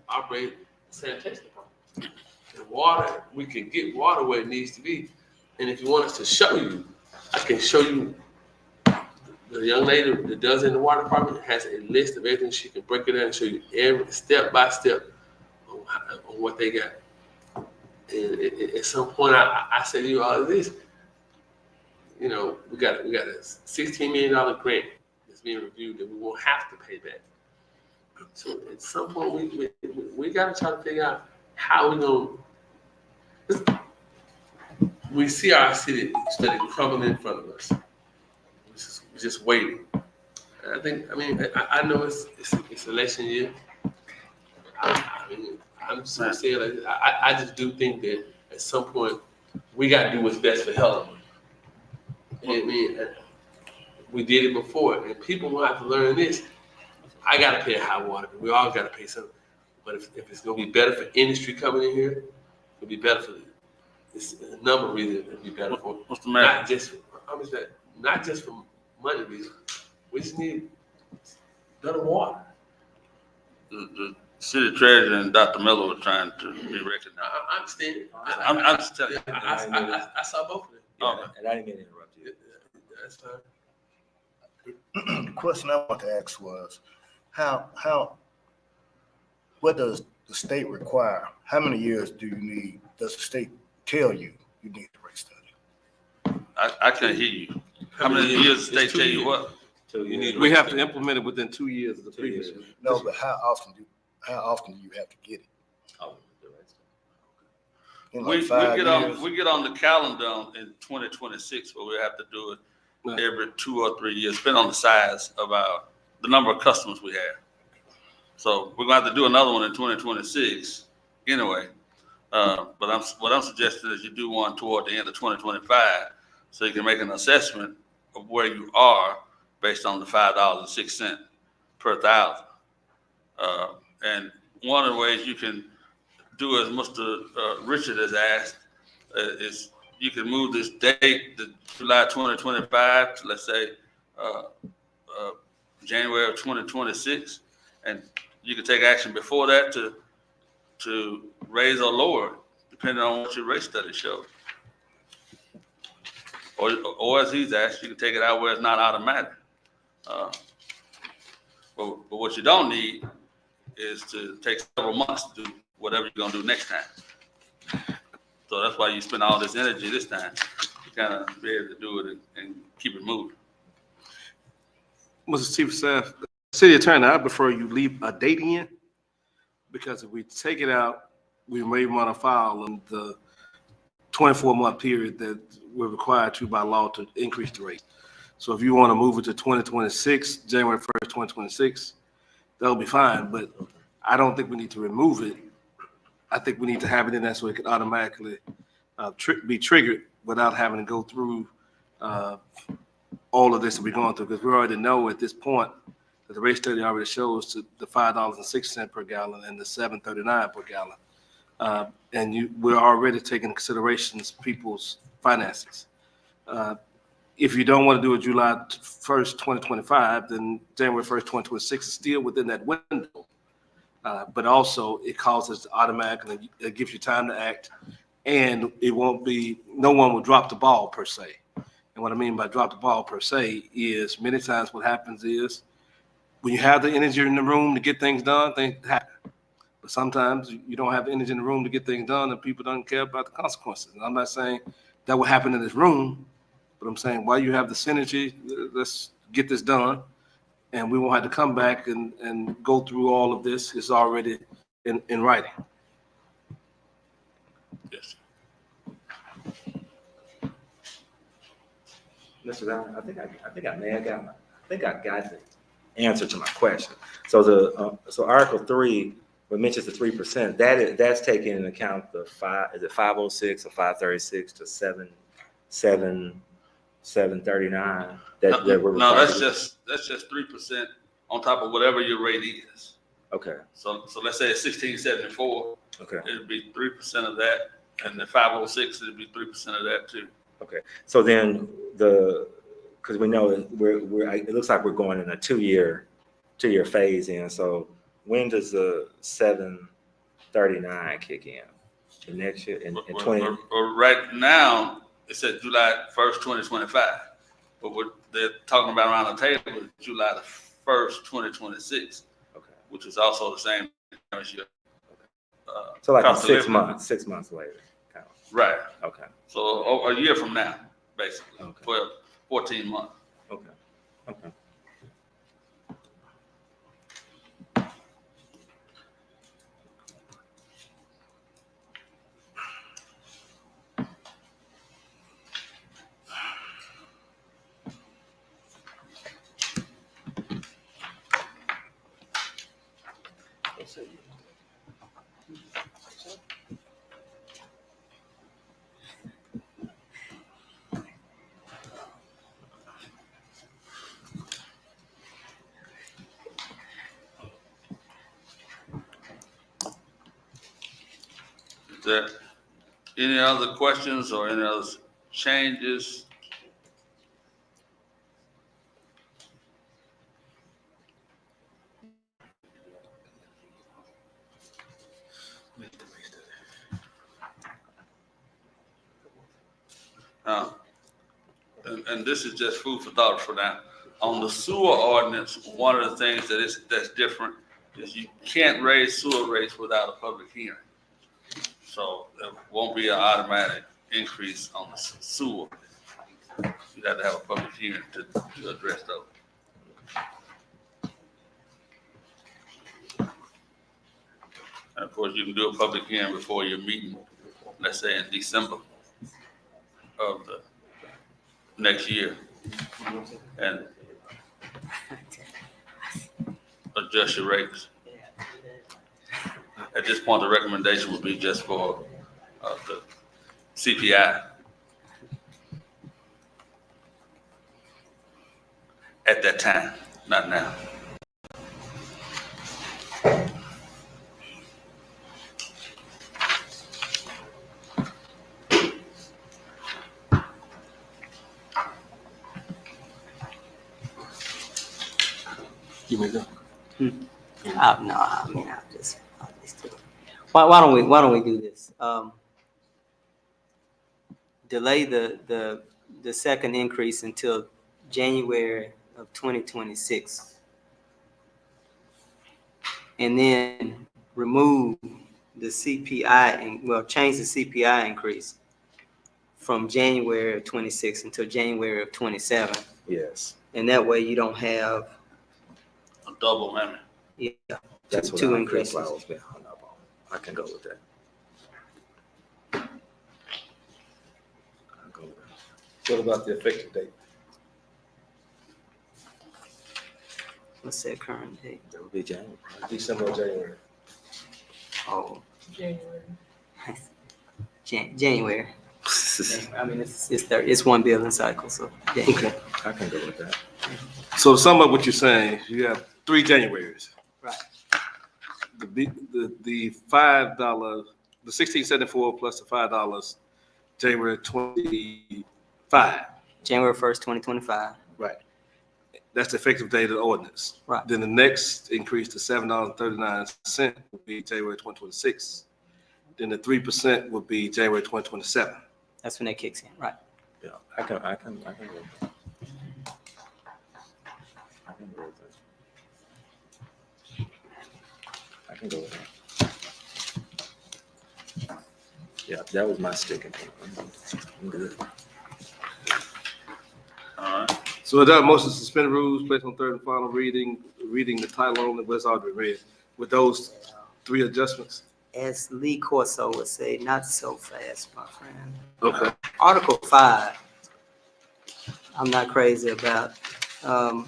operate sanitation department. And water, we can get water where it needs to be. And if you want us to show you, I can show you. The young lady that does in the water department has a list of everything. She can break it down and show you every step by step on what they got. And at some point, I say to you all of this. You know, we got a $16 million grant that's being reviewed that we won't have to pay back. So at some point, we got to try to figure out how we're going to. We see our city crumbling in front of us. We're just waiting. And I know it's election year. I'm so saying, like, I just do think that at some point we got to do what's best for Helena. I mean, we did it before, and people will have to learn this. I got to pay a high water bill. We all got to pay something. But if it's going to be better for industry coming in here, it'll be better for it's a number of reasons. It'll be better for what's the matter? Not just for money reasons. We just need better water. The City Treasurer and Dr. Miller were trying to be recognized. I understand it. I'm just telling you. I saw both of them. Yeah, and I didn't mean to interrupt you. That's fine. The question I want to ask was, what does the state require? How many years do you need, does the state tell you you need a rate study? I can't hear you. How many years the state It's 2 tell you years. what? You need, we have to implement it within 2 years of the previous year. No, but how often do you have to get it? Oh, the rest. In We like 5 get years? on, we get on the calendar in 2026 where we have to do it Right. every 2 or 3 years, depending on the size of the number of customers we have. So we're gonna have to do another one in 2026 anyway. But what I'm suggesting is you do one toward the end of 2025, so you can make an assessment of where you are based on the $5.06 per thousand. And one of the ways you can do, as Mr. Richard has asked, is you can move this date to July 2025 to, let's say, January of 2026, and you can take action before that to raise or lower, depending on what your rate study shows. Or as he's asked, you can take it out where it's not automatic. But what you don't need is to take several months to do whatever you're gonna do next time. So that's why you spend all this energy this time, to kind of be able to do it and keep it moving. Mr. Chief of Staff, City Attorney, I prefer you leave a date in, because if we take it out, we may want to file in the 24-month period that we're required to by law to increase the rate. So if you want to move it to 2026, January 1st, 2026, that'll be fine, but I don't think we need to remove it. I think we need to have it in there so it can automatically be triggered without having to go through all of this that we're going through, because we already know at this point that the rate study already shows the $5.06 per gallon and the $7.39 per gallon. And we're already taking considerations people's finances. If you don't want to do it July 1st, 2025, then January 1st, 2026 is still within that window. But also it causes automatically, it gives you time to act, and it won't be, no one will drop the ball per se. And what I mean by drop the ball per se is many times what happens is when you have the energy in the room to get things done, things happen. But sometimes you don't have the energy in the room to get things done and people don't care about the consequences. And I'm not saying that will happen in this room, but I'm saying while you have the synergy, let's get this done. And we won't have to come back and go through all of this. It's already in writing. Yes. Mr. Allen, I think I may have got the answer to my question. So so Article 3, what mentions the 3%, that's taking into account the 506 or 536 to 739 that we're required No, that's to do? just 3% on top of whatever your rate is. Okay. So let's say it's 1674, Okay. it'd be 3% of that, and the 506 it'd be 3% of that too. Okay. So then because we know that it looks like we're going in a two-year phase in. So when does the 739 kick in? The next year in 20? Or right now, it said July 1st, 2025. But what they're talking about around the table is July the 1st, 2026, Okay. which is also the same as your. So like in cost of 6 living. months, 6 months later. Kind of. Right. Okay. So a year from now, basically, Okay. 12, 14 months. Okay. Okay. Is there any other questions or any other changes? and this is just food for thought for now. On the sewer ordinance, one of the things that's different is you can't raise sewer rates without a public hearing. So there won't be an automatic increase on the sewer. You have to have a public hearing to address those. And of course, you can do a public hearing before your meeting, let's say in December of the next year, and adjust your rates. At this point, the recommendation would be just for the CPI. At that time, not now. You may go. No, I mean, I'll just do it. Why don't we do this? Delay the second increase until January of 2026. And then remove the CPI and, change the CPI increase from January of 26 until January of 27. Yes, And that way you don't have, A double whammy. yeah, that's what two I increases. was being hung up on. I can go with that. I'll go with that. What about the effective date? What's that current date? That would be January. December or January? Oh, January. January. I mean, it's one billing cycle, so. January. Okay. I can go with that. So to sum up what you're saying, you have 3 Januaries. Right. The $5, the $16.74 plus the $5, January 25. January 1st, 2025. Right. That's the effective date of the ordinance. Right. Then the next increase to $7.39 would be January 2026. Then the 3% would be January 2027. That's when that kicks in, right? Yeah, I can go with that. I can go with that. I can go with that. Yeah, that was my sticking point. I'm good. All right. So with that motion to suspend rules, place on third and final reading the title only, what's already read, with those 3 adjustments. As Lee Corso would say, not so fast, my friend. Okay. Article 5, I'm not crazy about. What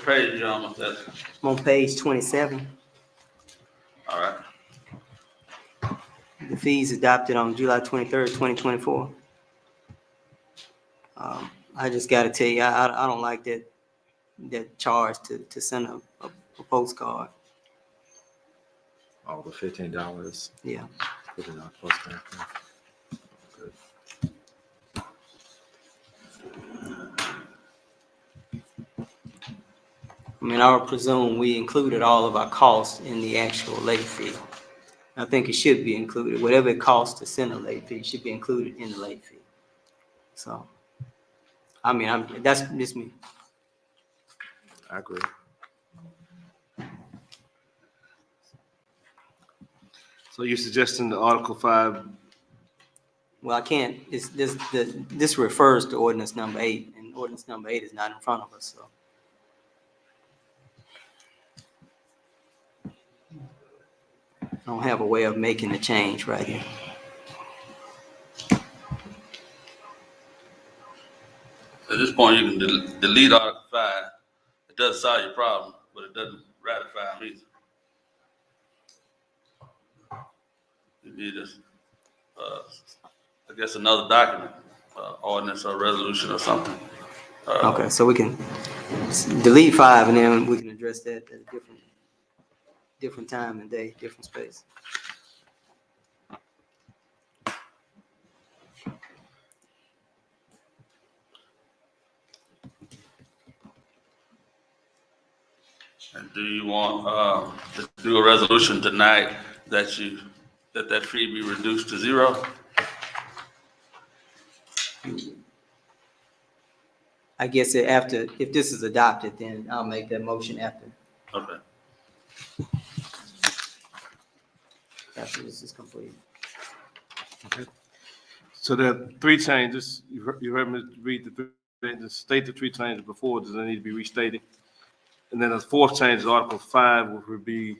page you on with that? I'm on page 27. All right. The fees adopted on July 23rd, 2024. I just got to tell you, I don't like that charge to send a postcard. Oh, the $15. Yeah. Put it on postcard. Good. I mean, I would presume we included all of our costs in the actual late fee. I think it should be included. Whatever it costs to send a late fee should be included in the late fee. So, I mean, that's just me. I agree. So you're suggesting the Article 5, Well, I can't, this refers to ordinance number 8, and ordinance number 8 is not in front of us, so. I don't have a way of making the change right here. At this point, you can delete Article 5. It does solve your problem, but it doesn't ratify them either. You need this, I guess, another document, ordinance or resolution or something. Okay, so we can delete 5 and then we can address that at a different time and day, different space. And do you want to do a resolution tonight that that fee be reduced to 0? I guess after, if this is adopted, then I'll make that motion after Okay. this is complete. So there are three changes. You heard me read the three changes, state the three changes before. Does they need to be restated? And then the fourth change is Article 5, which would be,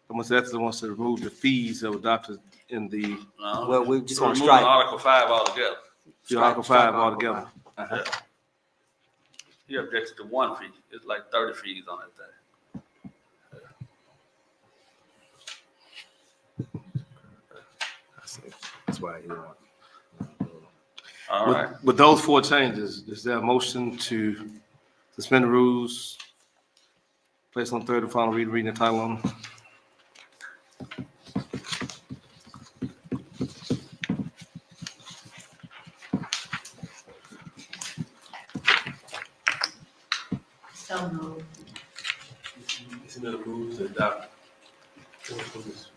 almost after wants to remove the fees that were adopted in the, Well, we just want to Removing strike. Article 5 altogether. Article strike 5 Article altogether. 5. Uh-huh. He objected to one fee. It's like 30 fees on that thing. I see. That's why he want. All right. With those four changes, is there a motion to suspend the rules, place on third and final reading the title on? So moved. It's another move to adopt.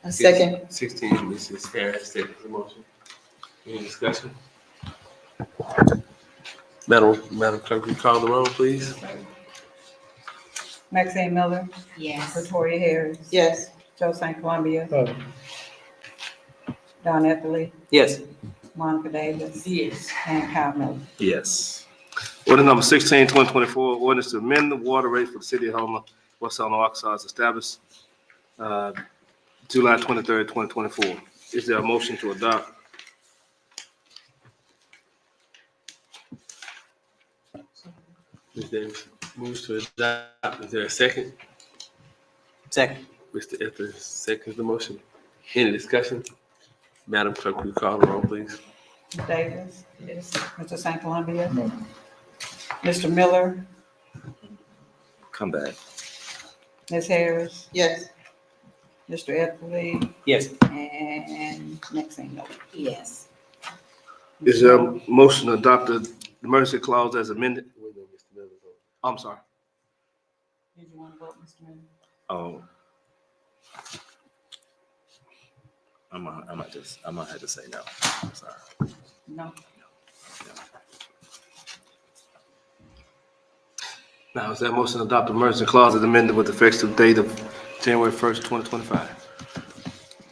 A second. 16, Mrs. Harris, seconds the motion. Any discussion? Madam Clerk, will you call the roll, please? Maxine Miller, Yes. Pretoria Harris, Yes. Joe St. Columbia, Don Etherly, Yes. Monica Davis, Yes. and Kyle Miller. Yes. Order number 16, 2024, ordinance to amend the water rate for the city of Helena, West Helena, Arkansas, as established July 23rd, 2024. Is there a motion to adopt? Ms. Davis moves to adopt. Is there a second? Second. Mr. Etheridge seconds the motion. Any discussion? Madam Clerk, will you call the roll, please? Ms. Davis? Yes. Mr. St. Columbia? Mr. Miller? Come back. Ms. Harris? Yes. Mr. Etherly? Yes. And Maxine Miller? Yes. Is there a motion to adopt the emergency clause as amended? I'm sorry. Did you want to vote, Mr. Miller? Oh. I might have to say no. Sorry. No. Now, is there a motion to adopt the emergency clause as amended with effective date of January 1st, 2025?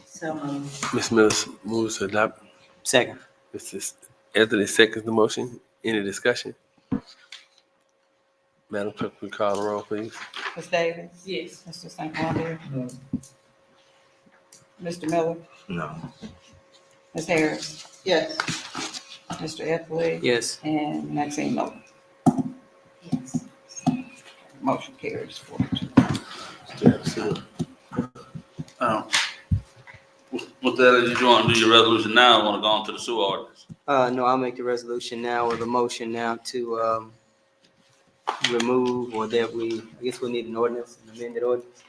So moved. Ms. Mills moves to adopt. Second. Mr. Anthony seconds the motion. Any discussion? Madam Clerk, will you call the roll, please? Ms. Davis? Yes. Mr. St. Columbia? Mr. Miller? No. Ms. Harris? Yes. Mr. Etherly? Yes. And Maxine Miller? Yes. Motion carries 4-2. With that, you want to do your resolution now or want to go on to the sewer ordinance? No, I'll make the resolution now or the motion now to remove, or that I guess we need an ordinance, an amended ordinance.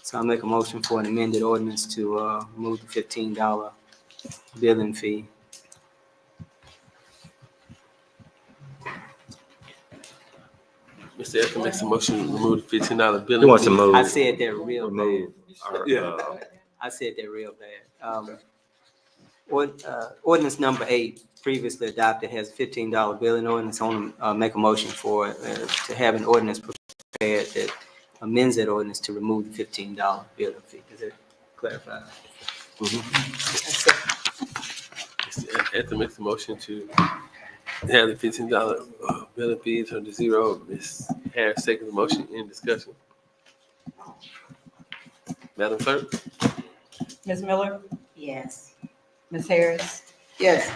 So I'll make a motion for an amended ordinance to remove the $15 billing fee. Mr. Etheridge makes a motion to remove the $15 billing. He wants to fee. move. I said that real bad. Remove. Yeah. I said that real bad. Ordinance number 8, previously adopted, has a $15 billing ordinance. I want to make a motion for to have an ordinance prepared that amends that ordinance to remove the $15 billing fee. Does it clarify? Mr. Etheridge makes a motion to have the $15 billing fee turn to zero. Ms. Harris seconds the motion. Any discussion? Madam Clerk? Ms. Miller? Yes. Ms. Harris? Yes.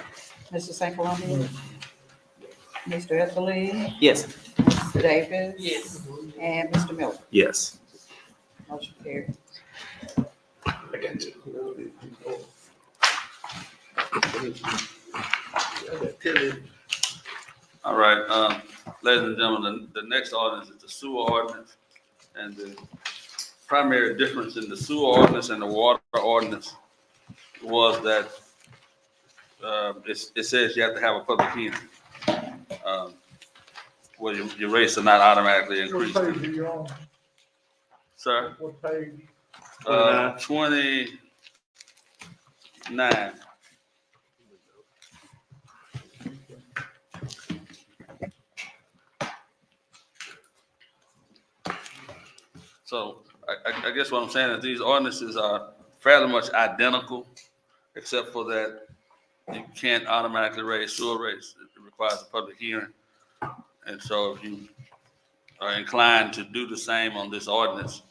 Mr. St. Columbia? Mr. Etherly? Yes. Ms. Davis? Yes. And Mr. Miller? Yes. Motion carries. I got you. All right, ladies and gentlemen, the next ordinance is the sewer ordinance. And the primary difference in the sewer ordinance and the water ordinance was that it says you have to have a public hearing. Well, your rates are not automatically increased. What page are you on? Sir? What page? 29. So I guess what I'm saying is these ordinances are fairly much identical, except for that you can't automatically raise sewer rates. It requires a public hearing. And so if you are inclined to do the same on this ordinance,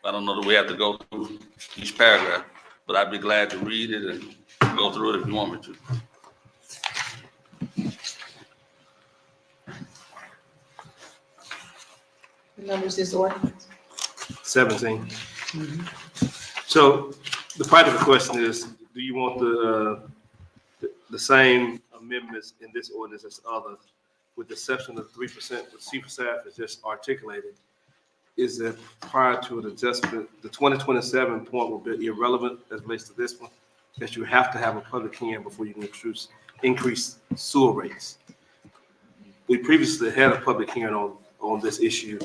I don't know that we have to go through each paragraph, but I'd be glad to read it and go through it if you want me to. The numbers is ordinance. 17. So the practical question is, do you want the same amendments in this ordinance as others, with the exception of 3%, what Chief of Staff has just articulated? Is that prior to an adjustment, the 2027 point will be irrelevant as relates to this one, because you have to have a public hearing before you can increase sewer rates. We previously had a public hearing on this issue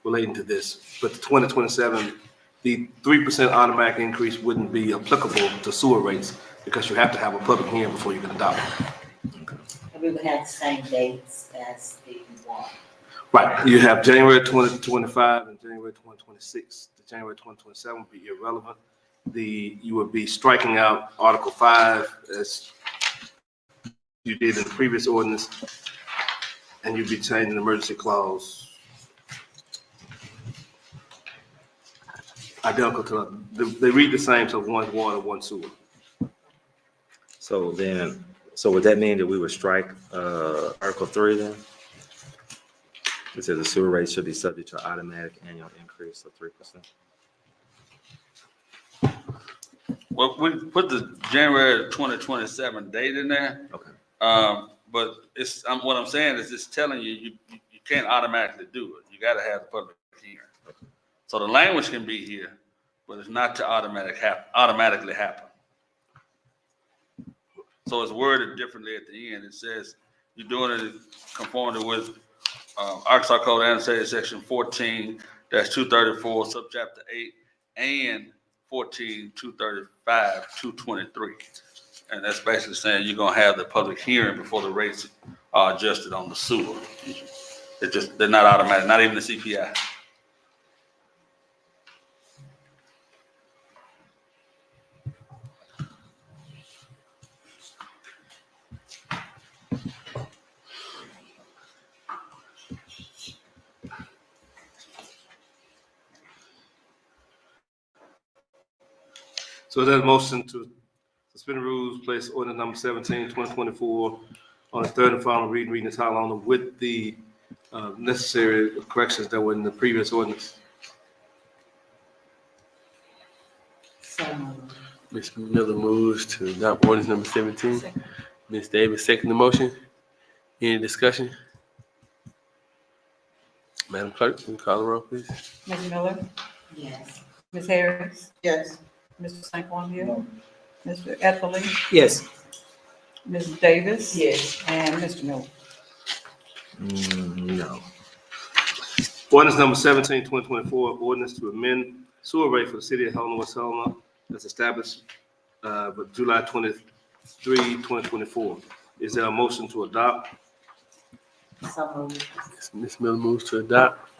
relating to this, but the 2027, the 3% automatic increase wouldn't be applicable to sewer rates because you have to have a public hearing before you can adopt it. And we would have the same dates as the one. Right, you have January 2025 and January 2026. The January 2027 would be irrelevant. You would be striking out Article 5 as you did in the previous ordinance, and you'd be changing the emergency clause identical to, they read the same, so one's water, one's sewer. So would that mean that we would strike Article 3 then? It says the sewer rate should be subject to automatic annual increase of 3%. Well, we put the January 2027 date in there. Okay. But what I'm saying is it's telling you can't automatically do it. You got to have the public hearing. So the language can be here, but it's not to automatically happen. So it's worded differently at the end. It says you're doing it in conformity with Arkansas Code Annotated Section 14-234, Subchapter 8, and 14-235-223. And that's basically saying you're gonna have the public hearing before the rates are adjusted on the sewer. They're not automatic, not even the CPI. So there's a motion to suspend the rules, place ordinance number 17, 2024 on its third and final reading this title only with the necessary corrections that were in the previous ordinance. So moved. Ms. Miller moves to adopt ordinance number 17. Ms. Davis second the motion. Any discussion? Madam Clerk, can you call the roll, please? Ms. Miller, Yes. Ms. Harris, Yes. Mr. St. Columbia, Mr. Etherly, Yes. Ms. Davis. Yes. And Mr. Miller. No. Ordinance number 17, 2024, ordinance to amend sewer rate for the city of Helena-West Helena that's established with July 23, 2024. Is there a motion to adopt? So moved. Ms. Miller moves to adopt.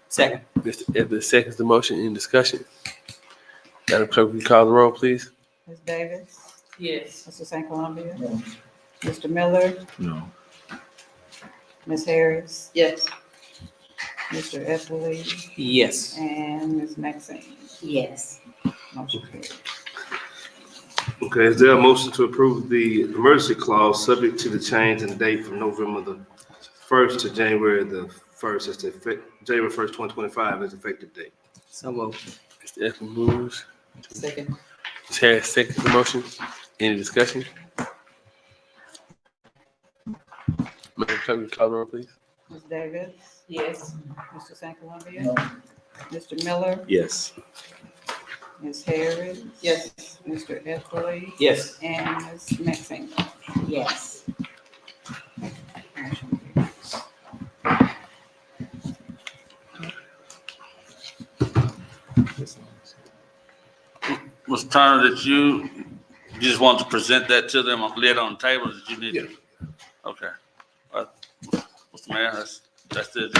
Second. Mr. Edwards seconds the motion. In discussion? Madam Clerk, will you call the roll, please? Ms. Davis, Yes. Mr. St. Columbia, Mr. Miller, No. Ms. Harris, Yes. Mr. Etherly, Yes. and Ms. Maxine. Yes. Motion carried. Okay, is there a motion to approve the emergency clause subject to the change in the date from November the 1st to January the 1st, as the January 1st, 2025 as effective date? So moved. Mr. Edwards moves. Second. Ms. Harris seconds the motion. Any discussion? Madam Clerk, will you call the roll, please? Ms. Davis, Yes. Mr. St. Columbia, Mr. Miller, Yes. Ms. Harris. Yes. Mr. Etherly. Yes. And Ms. Maxine. Yes. Motion carries. Mr. Turner, that you just want to present that to them, lay it on the table, that you need to? Okay. Mr. Mayor, that's it.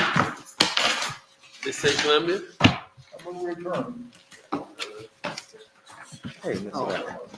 Ms. St. Columbia? I'm gonna return. Hey, Mr. Rapp.